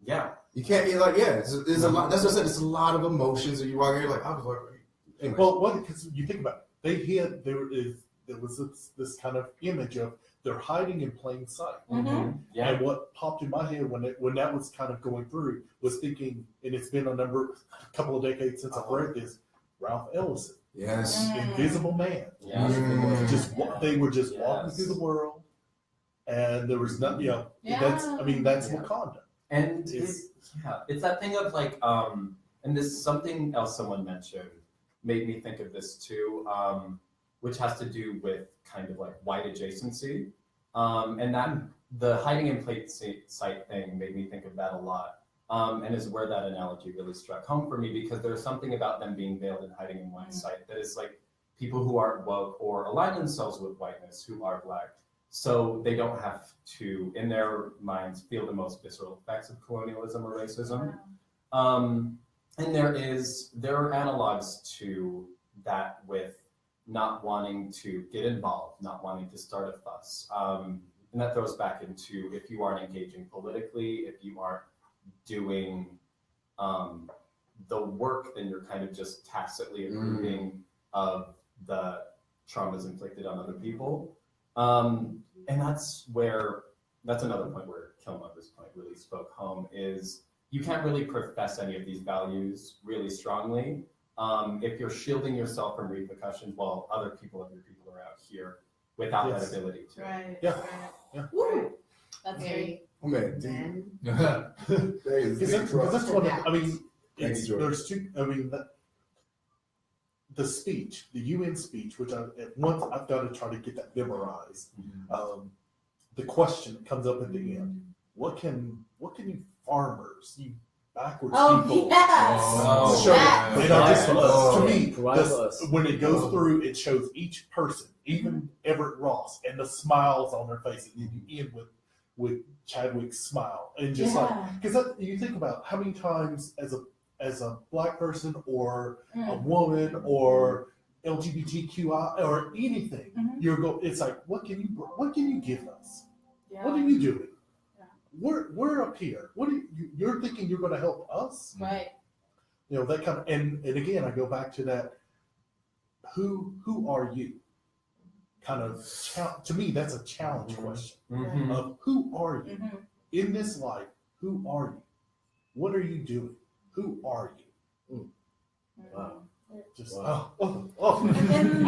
Yeah. You can't be like, there's a lot. That's what I said. It's a lot of emotions, and you walk here like, I was like, anyways. Well, because you think about it, there was this kind of image of they're hiding in plain sight. Yeah. And what popped in my head when that was kind of going through was thinking, and it's been a couple of decades since I've read this, Ralph Ellison. Yes. Invisible Man. Yeah. They were just walking through the world, and there was nothing. That's Wakanda. And it's that thing of and And this something else someone mentioned made me think of this too, which has to do with kind of like white adjacency. And that the hiding in plain sight thing made me think of that a lot. And is where that analogy really struck home for me, because there's something about them being veiled and hiding in white sight that is like people who aren't woke or align themselves with whiteness who are Black. So they don't have to, in their minds, feel the most visceral effects of colonialism or racism. And there are analogs to that with not wanting to get involved, not wanting to start a fuss. And that throws back into if you aren't engaging politically, if you aren't doing the work, then you're kind of just tacitly approving of the traumas inflicted on other people. And that's another point where Killmonger's point really spoke home, is you can't really profess any of these values really strongly if you're shielding yourself from repercussions while other people of your people are out here without that ability to. Right. Yeah. Right. Yeah. Woo. That's very. Oh man, Because that's what I mean. Thanks, George. There's two. I mean, the speech, the UN speech, which at once I've got to try to get that memorized. The question that comes up at the end: What can you farmers, you backwards people, Yes. show? Yes. You know, just Yes. to me, Yes. when it goes through, it shows each person, even Everett Ross, and the smiles on their faces. And you end with Chadwick's smile, and just because you think about how many times as a Black person or a woman or LGBTQI or anything, it's like, what can you give us? Yeah. What are you doing? Yeah. We're up here. What are you're thinking you're going to help us? Right. You know, that kind of, and again, I go back to that. Who are you? Kind of, to me, that's a challenge question of who are you in this life? Who are you? What are you doing? Who are you? Wow. Just And then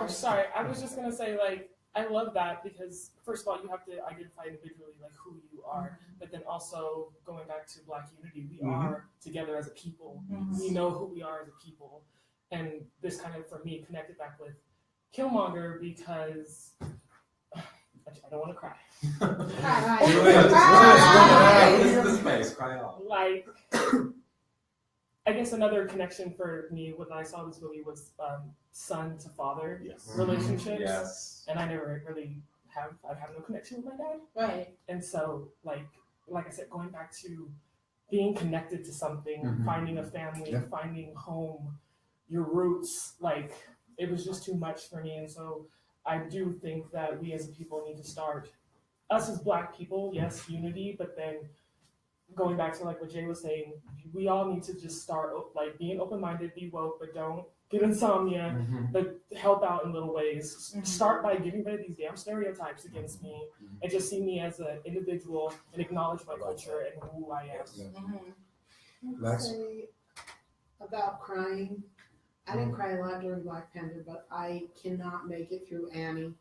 Sorry, I was just gonna say, like, I love that because first of all, you have to identify individually like who you are, but then also going back to Black unity, we are together as a people. We know who we are as a people, and this kind of for me connected back with Killmonger because I don't want to cry. This is the space. Cry out. Like, I guess another connection for me when I saw this movie was son to father relationships. Yes. And I never really have no connection with my dad. Right. And so like I said, going back to being connected to something, finding a family, finding home, your roots, like it was just too much for me. And so I do think that we as a people need to start, us as Black people, yes, unity, but then going back to like what Jay was saying, we all need to just start like being open-minded, be woke, but don't get insomnia, but help out in little ways. Start by getting rid of these damn stereotypes against me and just see me as an individual and acknowledge my culture and who I am. Max? Say about crying. I didn't cry a lot during Black Panther, but I cannot make it through Annie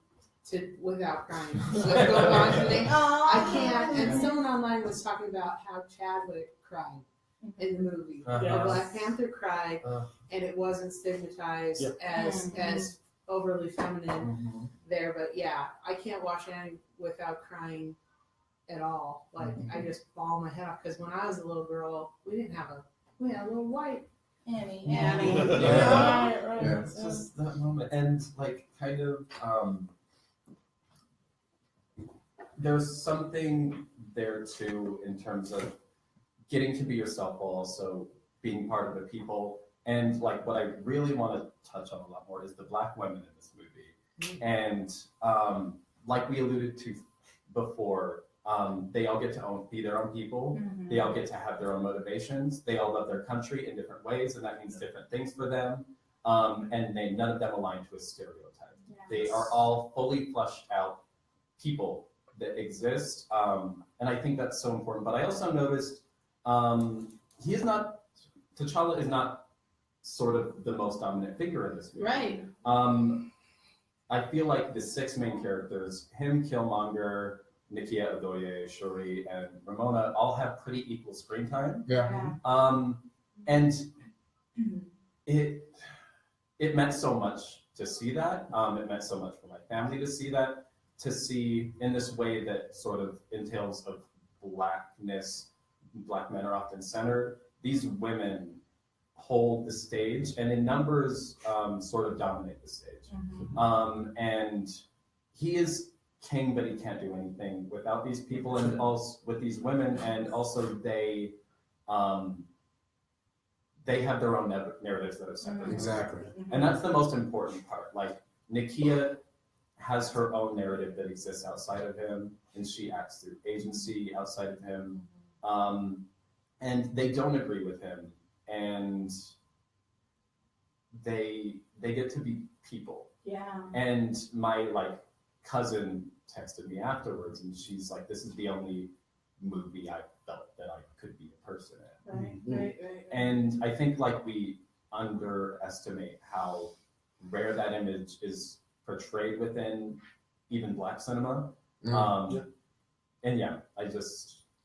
without crying. What's going on today? I can't. And someone online was talking about how Chadwick cried in the movie. The Black Panther cried, and it wasn't stigmatized as overly feminine there. But yeah, I can't watch Annie without crying at all. Like I just bawl my head off because when I was a little girl, we had a little white Annie. Yeah, it's just that moment, and like kind of there's something there too in terms of getting to be yourself while also being part of the people. And like what I really want to touch on a lot more is the Black women in this movie. And like we alluded to before, they all get to be their own people. They all get to have their own motivations. They all love their country in different ways, and that means different things for them. And none of them align to a stereotype. They are all fully fleshed out people that exist. And I think that's so important. But I also noticed T'Challa is not sort of the most dominant figure in this movie. Right. I feel like the six main characters, him, Killmonger, Nakia, Odoye, Shuri, and Ramona, all have pretty equal screen time. Yeah. And it meant so much to see that. It meant so much for my family to see that, to see in this way that sort of entails of Blackness. Black men are often centered. These women hold the stage, and in numbers sort of dominate the stage. And he is king, but he can't do anything without these people and also with these women. And also they have their own narratives that are separate. Exactly. And that's the most important part. Like Nakia has her own narrative that exists outside of him, and she acts through agency outside of him. And they don't agree with him, and they get to be people. Yeah. And my cousin texted me afterwards, and she's like, "This is the only movie I felt that I could be a person in." Right. And I think we underestimate how rare that image is portrayed within even Black cinema. And yeah, I really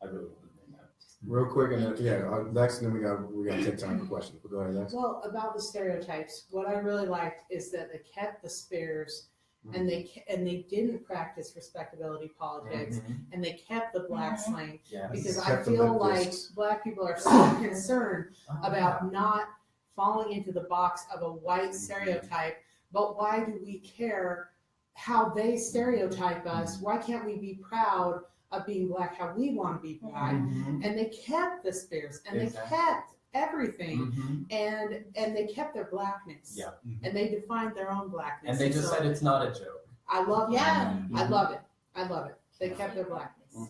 want to name that. Real quick, and then Lex, and then we got to take time for questions. But go ahead, Lex. Well, about the stereotypes, what I really liked is that they kept the spares, and they didn't practice respectability politics, and they kept the Black slang, because I feel like Black people are so concerned about not falling into the box of a white stereotype. But why do we care how they stereotype us? Why can't we be proud of being Black how we want to be Black? And they kept the spears, and they kept everything, and they kept their Blackness, and they defined their own Blackness, and they just said it's not a joke. I love that. I love it. They kept their Blackness.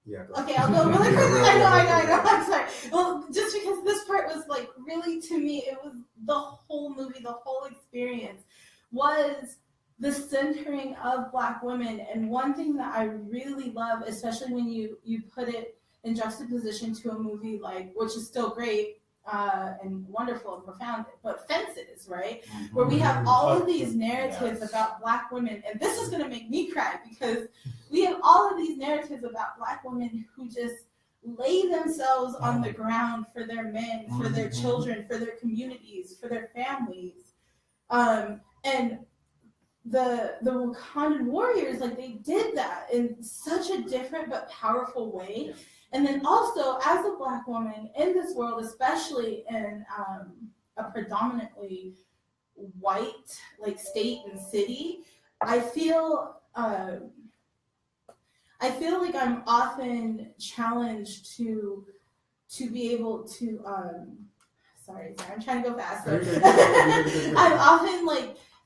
Yeah. Okay, I'll go really quickly. I know. I'm sorry. Well, just because this part was really, to me, it was the whole movie, the whole experience was the centering of Black women. And one thing that I really love, especially when you put it in juxtaposition to a movie which is still great and wonderful and profound, but Fences, right? Where we have all of these narratives about Black women, and this is going to make me cry because we have all of these narratives about Black women who just lay themselves on the ground for their men, for their children, for their communities, for their families. And the Wakandan warriors, they did that in such a different but powerful way. And then also, as a Black woman in this world, especially in a predominantly white state and city, I feel like I'm often challenged to be able to. Sorry, I'm trying to go faster. I'm often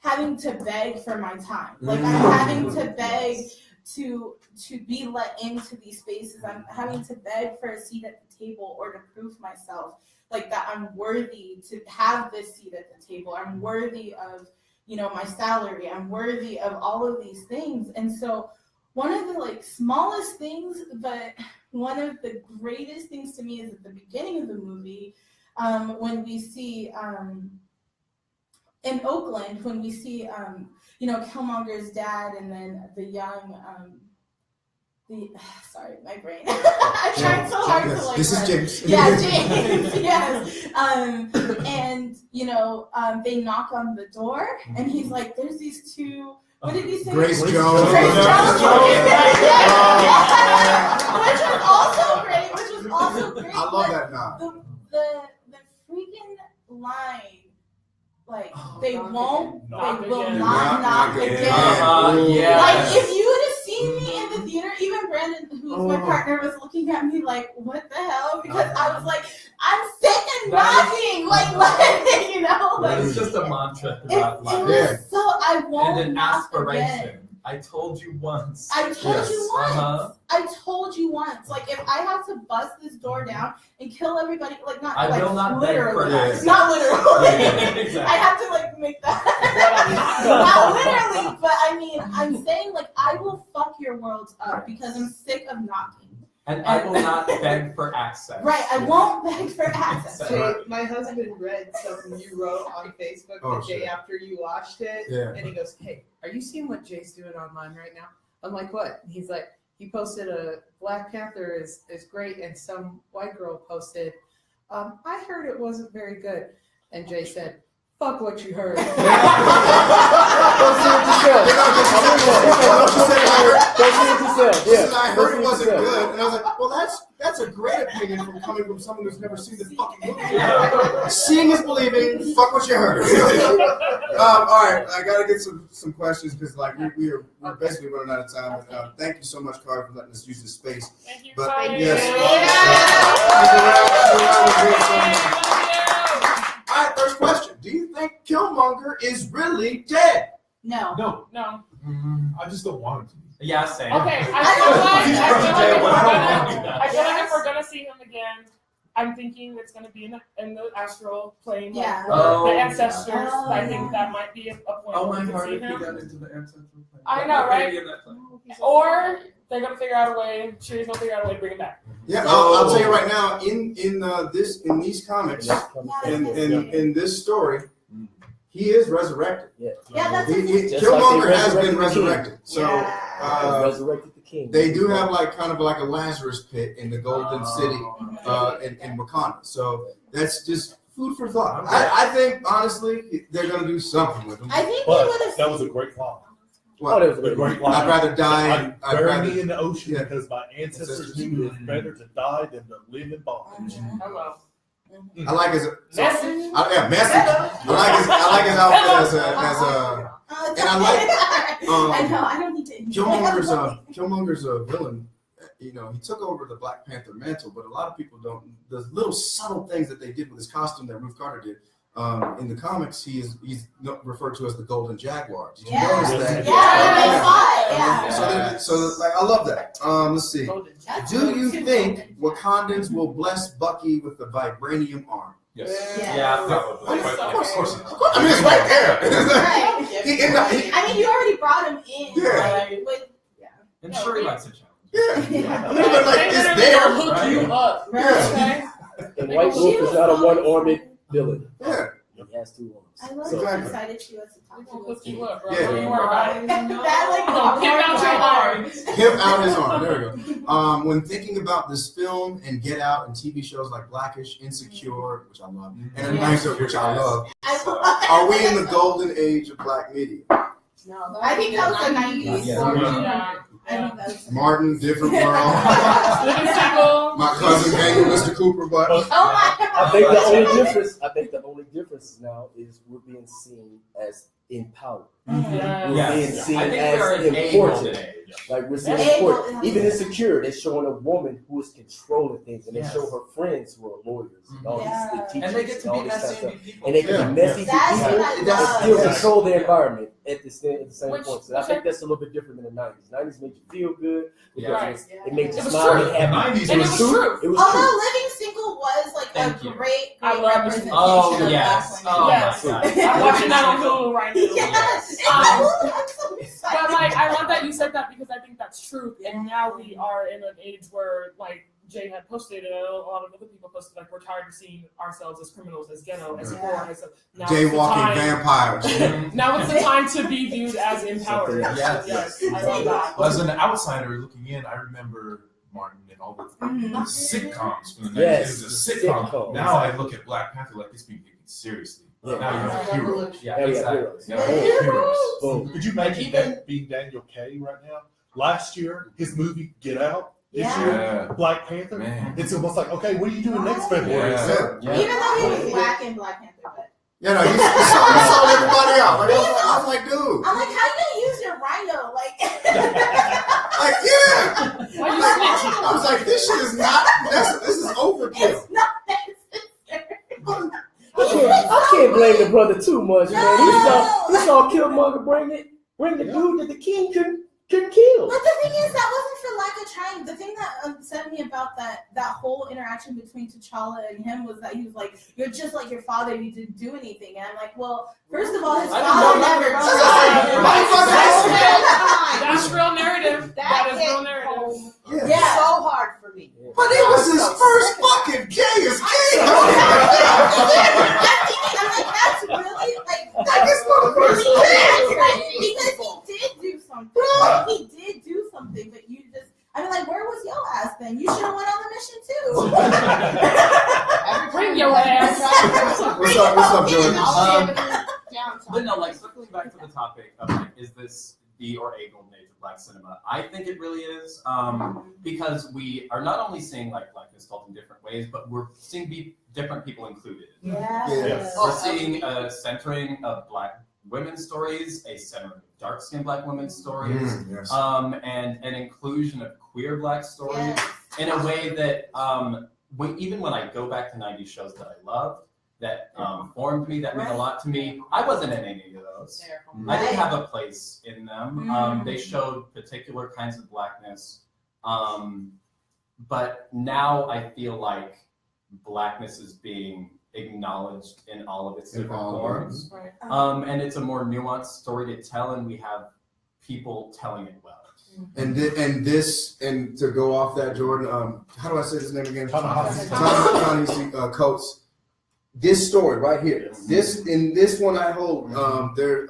having to beg for my time. I'm having to beg to be let into these spaces. I'm having to beg for a seat at the table or to prove myself that I'm worthy to have this seat at the table. I'm worthy of, my salary. I'm worthy of all of these things. And so one of the smallest things, but one of the greatest things to me is at the beginning of the movie, when we see in Oakland, when we see Killmonger's dad, and then the young sorry, my brain. I'm trying so hard to This is James. Yeah, James. Yes. And they knock on the door, and he's like, "There's these two." What did he say? Grace Jones. Grace Jones. Which was also great. I love that now. The freaking line. They will not knock again. If you would have seen me in the theater, even Brandon, who's my partner, was looking at me what the hell? Because I was I'm sick of knocking. It's just a mantra. It was so I won't and an knock aspiration. again. I told you once. I told you once. If I have to bust this door down and kill everybody, I will not literally, beg for not literally. Exactly. I have to make that. Not literally, but I mean, I'm saying I will fuck your world up because I'm sick of knocking. And I will not beg for access. Right, I won't beg for access. Jay, my husband read something you wrote on Facebook the day after you watched it, and he goes, "Hey, are you seeing what Jay's doing online right now?" I'm like, "What?" And he's like, "He posted a Black Panther is great," and some white girl posted, I heard it wasn't very good. And Jay said, fuck what you heard. Don't see it yourself. Don't see it yourself. Yeah. I heard it wasn't good, and I was like, well, that's a great opinion from coming from someone who's never seen the fucking movie. Seeing is believing. Fuck what you heard. All right, I gotta get some questions because like we're basically running out of time. And, thank you so much, Carl, for letting us use this space. Thank you, But Carl. yes. All right, first question. Do you think Killmonger is really dead? No. No, No. I just don't want him to be. Yeah, same. Okay, I feel like if we're gonna see him again, I'm thinking it's gonna be in the astral plane, like Yeah. the ancestors. I think that might be a point Oh, where my we can heart, see if he him. got into the ancestral plane. I know, right? Maybe in that plane. Or they're gonna figure out a way. Shuri's gonna figure out a way to bring him back. Yeah, I'll tell you right now. In these comics, in this story, he is resurrected. Yeah. Yeah, that's Killmonger has been resurrected. So resurrected the king. they do have kind of like a Lazarus pit in the Golden City in Wakanda. So that's just food for thought. I think honestly they're gonna do something with him. I think But they would have. that was a great line. Well, that was A great line. I'd rather die. I'd Bury rather. me in the ocean Yeah. because my ancestors knew it was better to die than to live in bondage. Hello. I like his Message. message. I like his outfit as a. And I like. I know. I don't need to. Killmonger's a villain. You know, he took over the Black Panther mantle, but a lot of people don't. The little subtle things that they did with his costume that Ruth Carter did. In the comics, he's referred to as the Golden Jaguar. Did you notice that? Yeah. So I love that. Let's see. Do you think Wakandans will bless Bucky with the vibranium arm? Yes. Yeah, probably. Of course. I mean, it's right there. Right. I mean, you already brought him in. Yeah. And Shuri likes a challenge. Yeah. Yeah. I mean, but like it's there. Hook you up. Yeah. And White Wolf is not a one-armed villain. Yeah. He has two arms. I love So- how excited she was to talk We're to gonna us. hook you up, bro. Yeah. Don't you worry about it. That like Pick out your arms. Him out his arm. There we go. When thinking about this film and Get Out and TV shows like Blackish, Insecure, which I love, and A Nicer, which I love, are we in the golden age of black media? No, I think that was the 90s. Yeah. I think that's. Martin, different world. Living single. My cousin Daniel, Mr. Cooper, but Oh my God. I think the only difference now is we're being seen as empowered. Yeah. We're being seen I think as we're an important. age. Like we're seeing Able- important. Even Insecure, they're showing a woman who is controlling things, and they Yes. show her friends who are lawyers and all Yeah. these teachers And they get to all be this kind of messy stuff. and be people. And they can Yeah. be messy to That's people, what I but love. still Yes. control the environment at the same Which- point. So I which think that's a little bit different than the 90s. 90s made you feel good. Yeah. Right. It made you It was smile true. and happy. 90s And it was was true. true. It was Although true. Living Single was like Thank a you. great I love representation Oh, of yes. black Oh, women. Yes. my God. I'm watching that on Hulu right now. Yes. It's Um, cool. I'm so excited. But like, I love that you said that because I think that's true. And now we are in an age where, like Jay had posted, and a lot of other people posted, like we're tired of seeing ourselves as criminals, as ghetto, as poor, as a, now it's the jaywalking time. vampires. Now it's the time to be viewed as empowered. Yes. Yes, I love that. As an outsider looking in, I remember Martin and all the sitcoms from the 90s. Yes, It was a sitcom. sitcom. Now I look at Black Panther like it's being taken seriously. Yeah. Now you have heroes. Yeah, Now we got exactly. heroes. Now you have heroes. Boom. Could you imagine Like, that being Daniel Kaye right now? Last year, his movie Get Out. This Yeah. year, Yeah. Black Panther. Man. It's almost like, okay, what are you doing next February? Yeah. Yeah. Even though he was black in Black Panther, but You know, he sold everybody out. Like, I was like, dude. I'm like, how you gonna use your rhino? Like, Like, yeah. Why you I snitching? was like, this shit is not, this is overkill. it's not necessary. I can't blame the brother too much, man. He saw Killmonger bring the dude that the king couldn't kill. But the thing is, that wasn't for lack of trying. The thing that upset me about that whole interaction between T'Challa and him was that he was like, "You're just like your father. You didn't do anything." And I'm like, "Well, first of all, his I didn't father know never that. tried." That's real narrative. That is real hit narrative. home Yeah. so hard for me. But it was his first fucking gay as gay. I'm like, that's really like This motherfucker's gay. because he did do something. He did do something, but you just. I mean, like, where was your ass then? You should have went on the mission too. Every Bring your ass. What's up, Jordan? But no, like circling back to the topic of like, is this the or a golden age of Black cinema? I think it really is, because we are not only seeing like Blackness told in different ways, but we're seeing different people included. Yes. We're seeing a centering of Black women's stories, a centering of dark-skinned Black women's stories, Yes. and an inclusion of queer Black stories in a way that even when I go back to 90s shows that I loved, that formed me, that meant a lot to me, I wasn't in any of those. I didn't have a place in them. They showed particular kinds of Blackness, but now I feel like Blackness is being acknowledged in all of its different forms, and it's a more nuanced story to tell, and we have people telling it well. And to go off that, Jordan, how do I say his name again? Ta-Nehisi Coates. This story right here, this one I hold, they're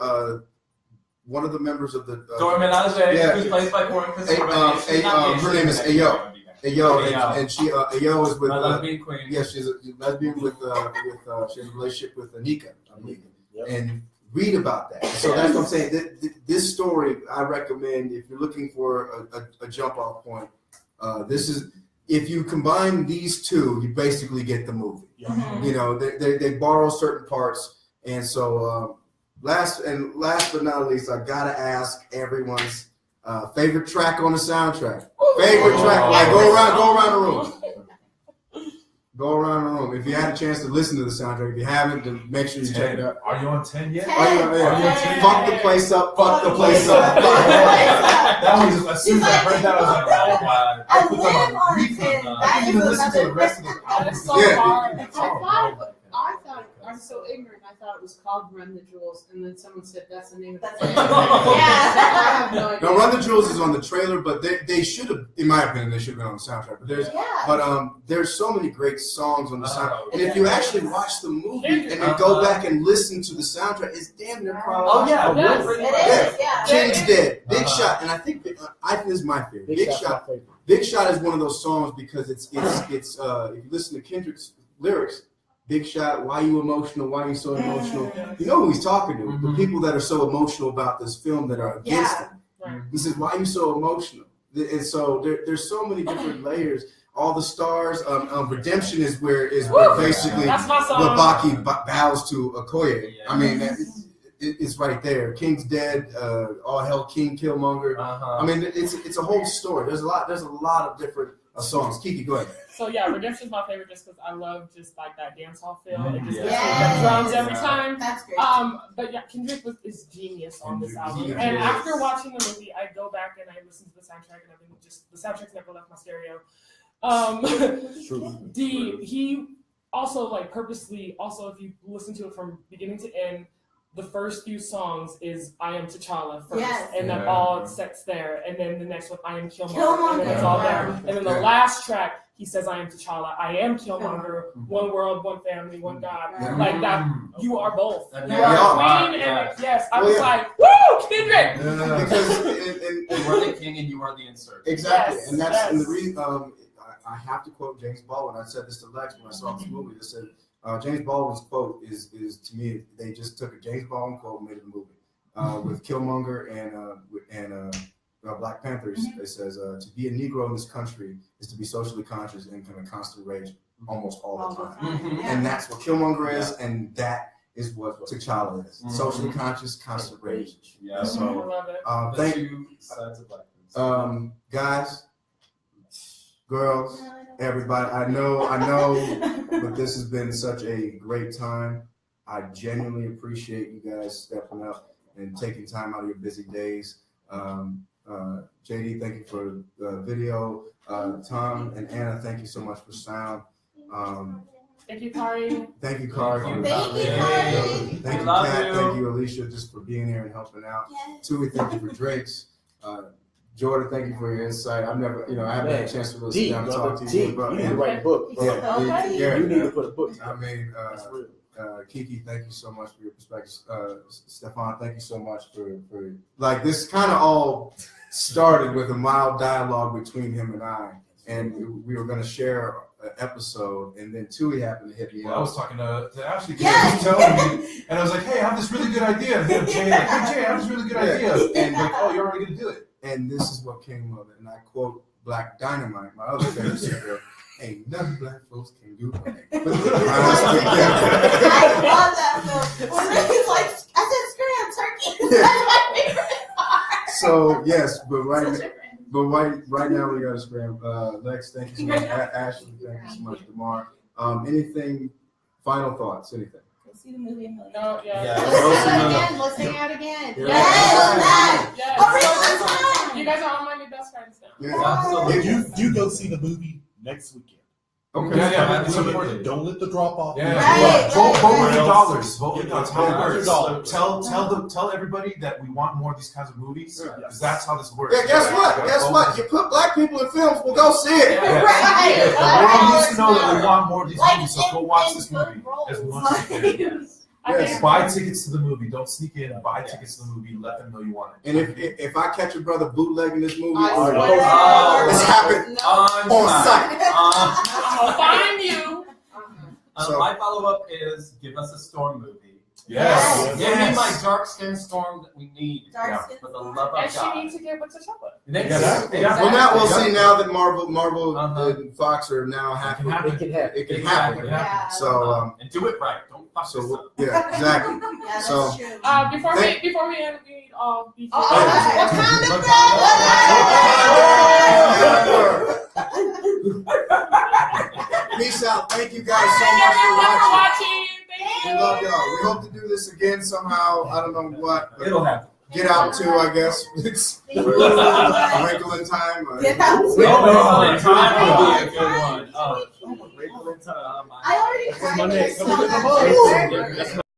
one of the members of the Dora Menage, who's played by Corin Christopher. Her name is Ayo. And she Ayo is with a lesbian queen. Yes, she's a lesbian with she has a relationship with Anika. And read about that. So that's what I'm saying. This story I recommend if you're looking for a jump off point. This is. If you combine these two, you basically get the movie. You know, they borrow certain parts, and so last but not least, I gotta ask everyone's favorite track on the soundtrack. Favorite track, like go around the room. Go around the room. If you had a chance to listen to the soundtrack, if you haven't, then make sure you check it out. Are you on 10 yet? Fuck the place up. Fuck the place up. That was as soon as I heard that, I was like, oh wow. I put that on repeat. I didn't even listen to the rest of the album. It's so hard. I thought I'm so ignorant. I thought it was called Run the Jewels, and then someone said that's the name of the band. I have no idea. No, Run the Jewels is on the trailer, but they should have, in my opinion, they should have been on the soundtrack. But there's so many great songs on the soundtrack, and if you actually watch the movie and then go back and listen to the soundtrack, it's damn near chronological. It is. King's Dead, Big Shot, and I think this is my favorite. Big Shot is one of those songs because it's if you listen to Kendrick's lyrics. Big Shot, why you emotional? Why you so emotional? You know who he's talking to? The people that are so emotional about this film that are against him. He says, why are you so emotional? And so there's so many different layers. All the stars. Redemption is where basically Wabaki bows to Okoye. I mean, it's right there. King's Dead. All Hell King Killmonger. I mean, it's a whole story. There's a lot of different songs. Kiki, go ahead. So yeah, Redemption's my favorite just because I love just like that dance hall feel. It just gets drums every time. That's great. But yeah, Kendrick is genius on this album. And after watching the movie, I go back and I listen to the soundtrack, and I've been the soundtrack's never left my stereo. He also like purposely if you listen to it from beginning to end, the first few songs is I Am T'Challa first, and then all sets there, and then the next one I Am Killmonger, and then it's all there, and then the last track he says I am T'Challa, I am Killmonger, one world, one family, one God, like that. You are both. You are queen, and yes, I was like, woo, Kendrick. Because you are the king and you are the insert. Exactly, and that's and the reason. I have to quote James Baldwin. I said this to Lex when I saw this movie. I said. James Baldwin's quote is to me, they just took a James Baldwin quote and made a movie with Killmonger and Black Panthers. It says, to be a Negro in this country is to be socially conscious and in a constant rage almost all the time. And that's what Killmonger is, and that is what T'Challa is. Socially conscious, constant rage. Yeah. So, thank you. Sides of Blackness. Guys, girls, everybody, I know, but this has been such a great time. I genuinely appreciate you guys stepping up and taking time out of your busy days. JD, thank you for the video. Tom and Anna, thank you so much for sound. Thank you, Kari. Thank you, Kari. Thank you, Kari. Thank you, Kat. Thank you, Alicia, just for being here and helping out. Tui, thank you for Drake's. Jordan, thank you for your insight. I haven't had a chance to really sit down and talk to you. You need to write a book. You need to put a book. I mean, Kiki, thank you so much for your perspective. Stefan, thank you so much for like this kind of all started with a mild dialogue between him and I. and we were going to share an episode, and then Tui happened to hit me Well, I up. was talking to Ashley, he was telling me, and I was like, hey, I have this really good idea. And then Jay, like, hey, Jay, I have this really good idea. And like, oh, you're already going to do it. And this is what came of it. And I quote Black Dynamite, my other favorite superhero. Ain't nothing black folks can do. I love that film. When Ricky's like, I said scram turkey. That's my favorite part. So yes, but right now we got to scram. Lex, thank you so much. Ashley, thank you so much. Demar, anything? Final thoughts? Anything? Go see the movie. No, yeah. Let's hang out again. You guys are all my new best friends now. Yeah. You go see the movie next weekend. Okay. Yeah, it's important. Don't let the drop off. Yeah. Right. Vote with your dollars. Vote with Yeah. dollars. How it works. $100. Tell everybody that we want more of these kinds of movies because that's how this works. Yeah, guess what? Guess what? You put black people in films, we'll go see it. Yeah. Right. The world needs to know that we want more of these Like, movies, so go watch this in good movie roles. as much as you can. Yes. Buy tickets to the movie. Don't sneak in. Buy tickets to the movie. Let them know you want it. And if I catch a brother bootlegging this movie, I it's happened on site. I'll find you. So- My follow-up is give us a storm movie. Yes. Give me my dark skin storm that we need. Dark skin For the storm. love And of she God. needs to get what's a chocolate. Well, now we'll see. Now that Marvel Uh-huh. and Fox are now happy, It can happen. it can happen. Yeah. So, And do it right. Don't fuck this so up. yeah, exactly. Yeah, that's So- true. Before we end, we need all be Peace out. Thank you guys so Thank much everyone for for watching. watching. Thank We you. love y'all. We hope to do this again somehow. I don't know what. But It'll happen. Get out too, I guess. It's a wrinkle in time. Get out. Time would be a good one. Wrinkle in time. I already tried my it. next- So that's-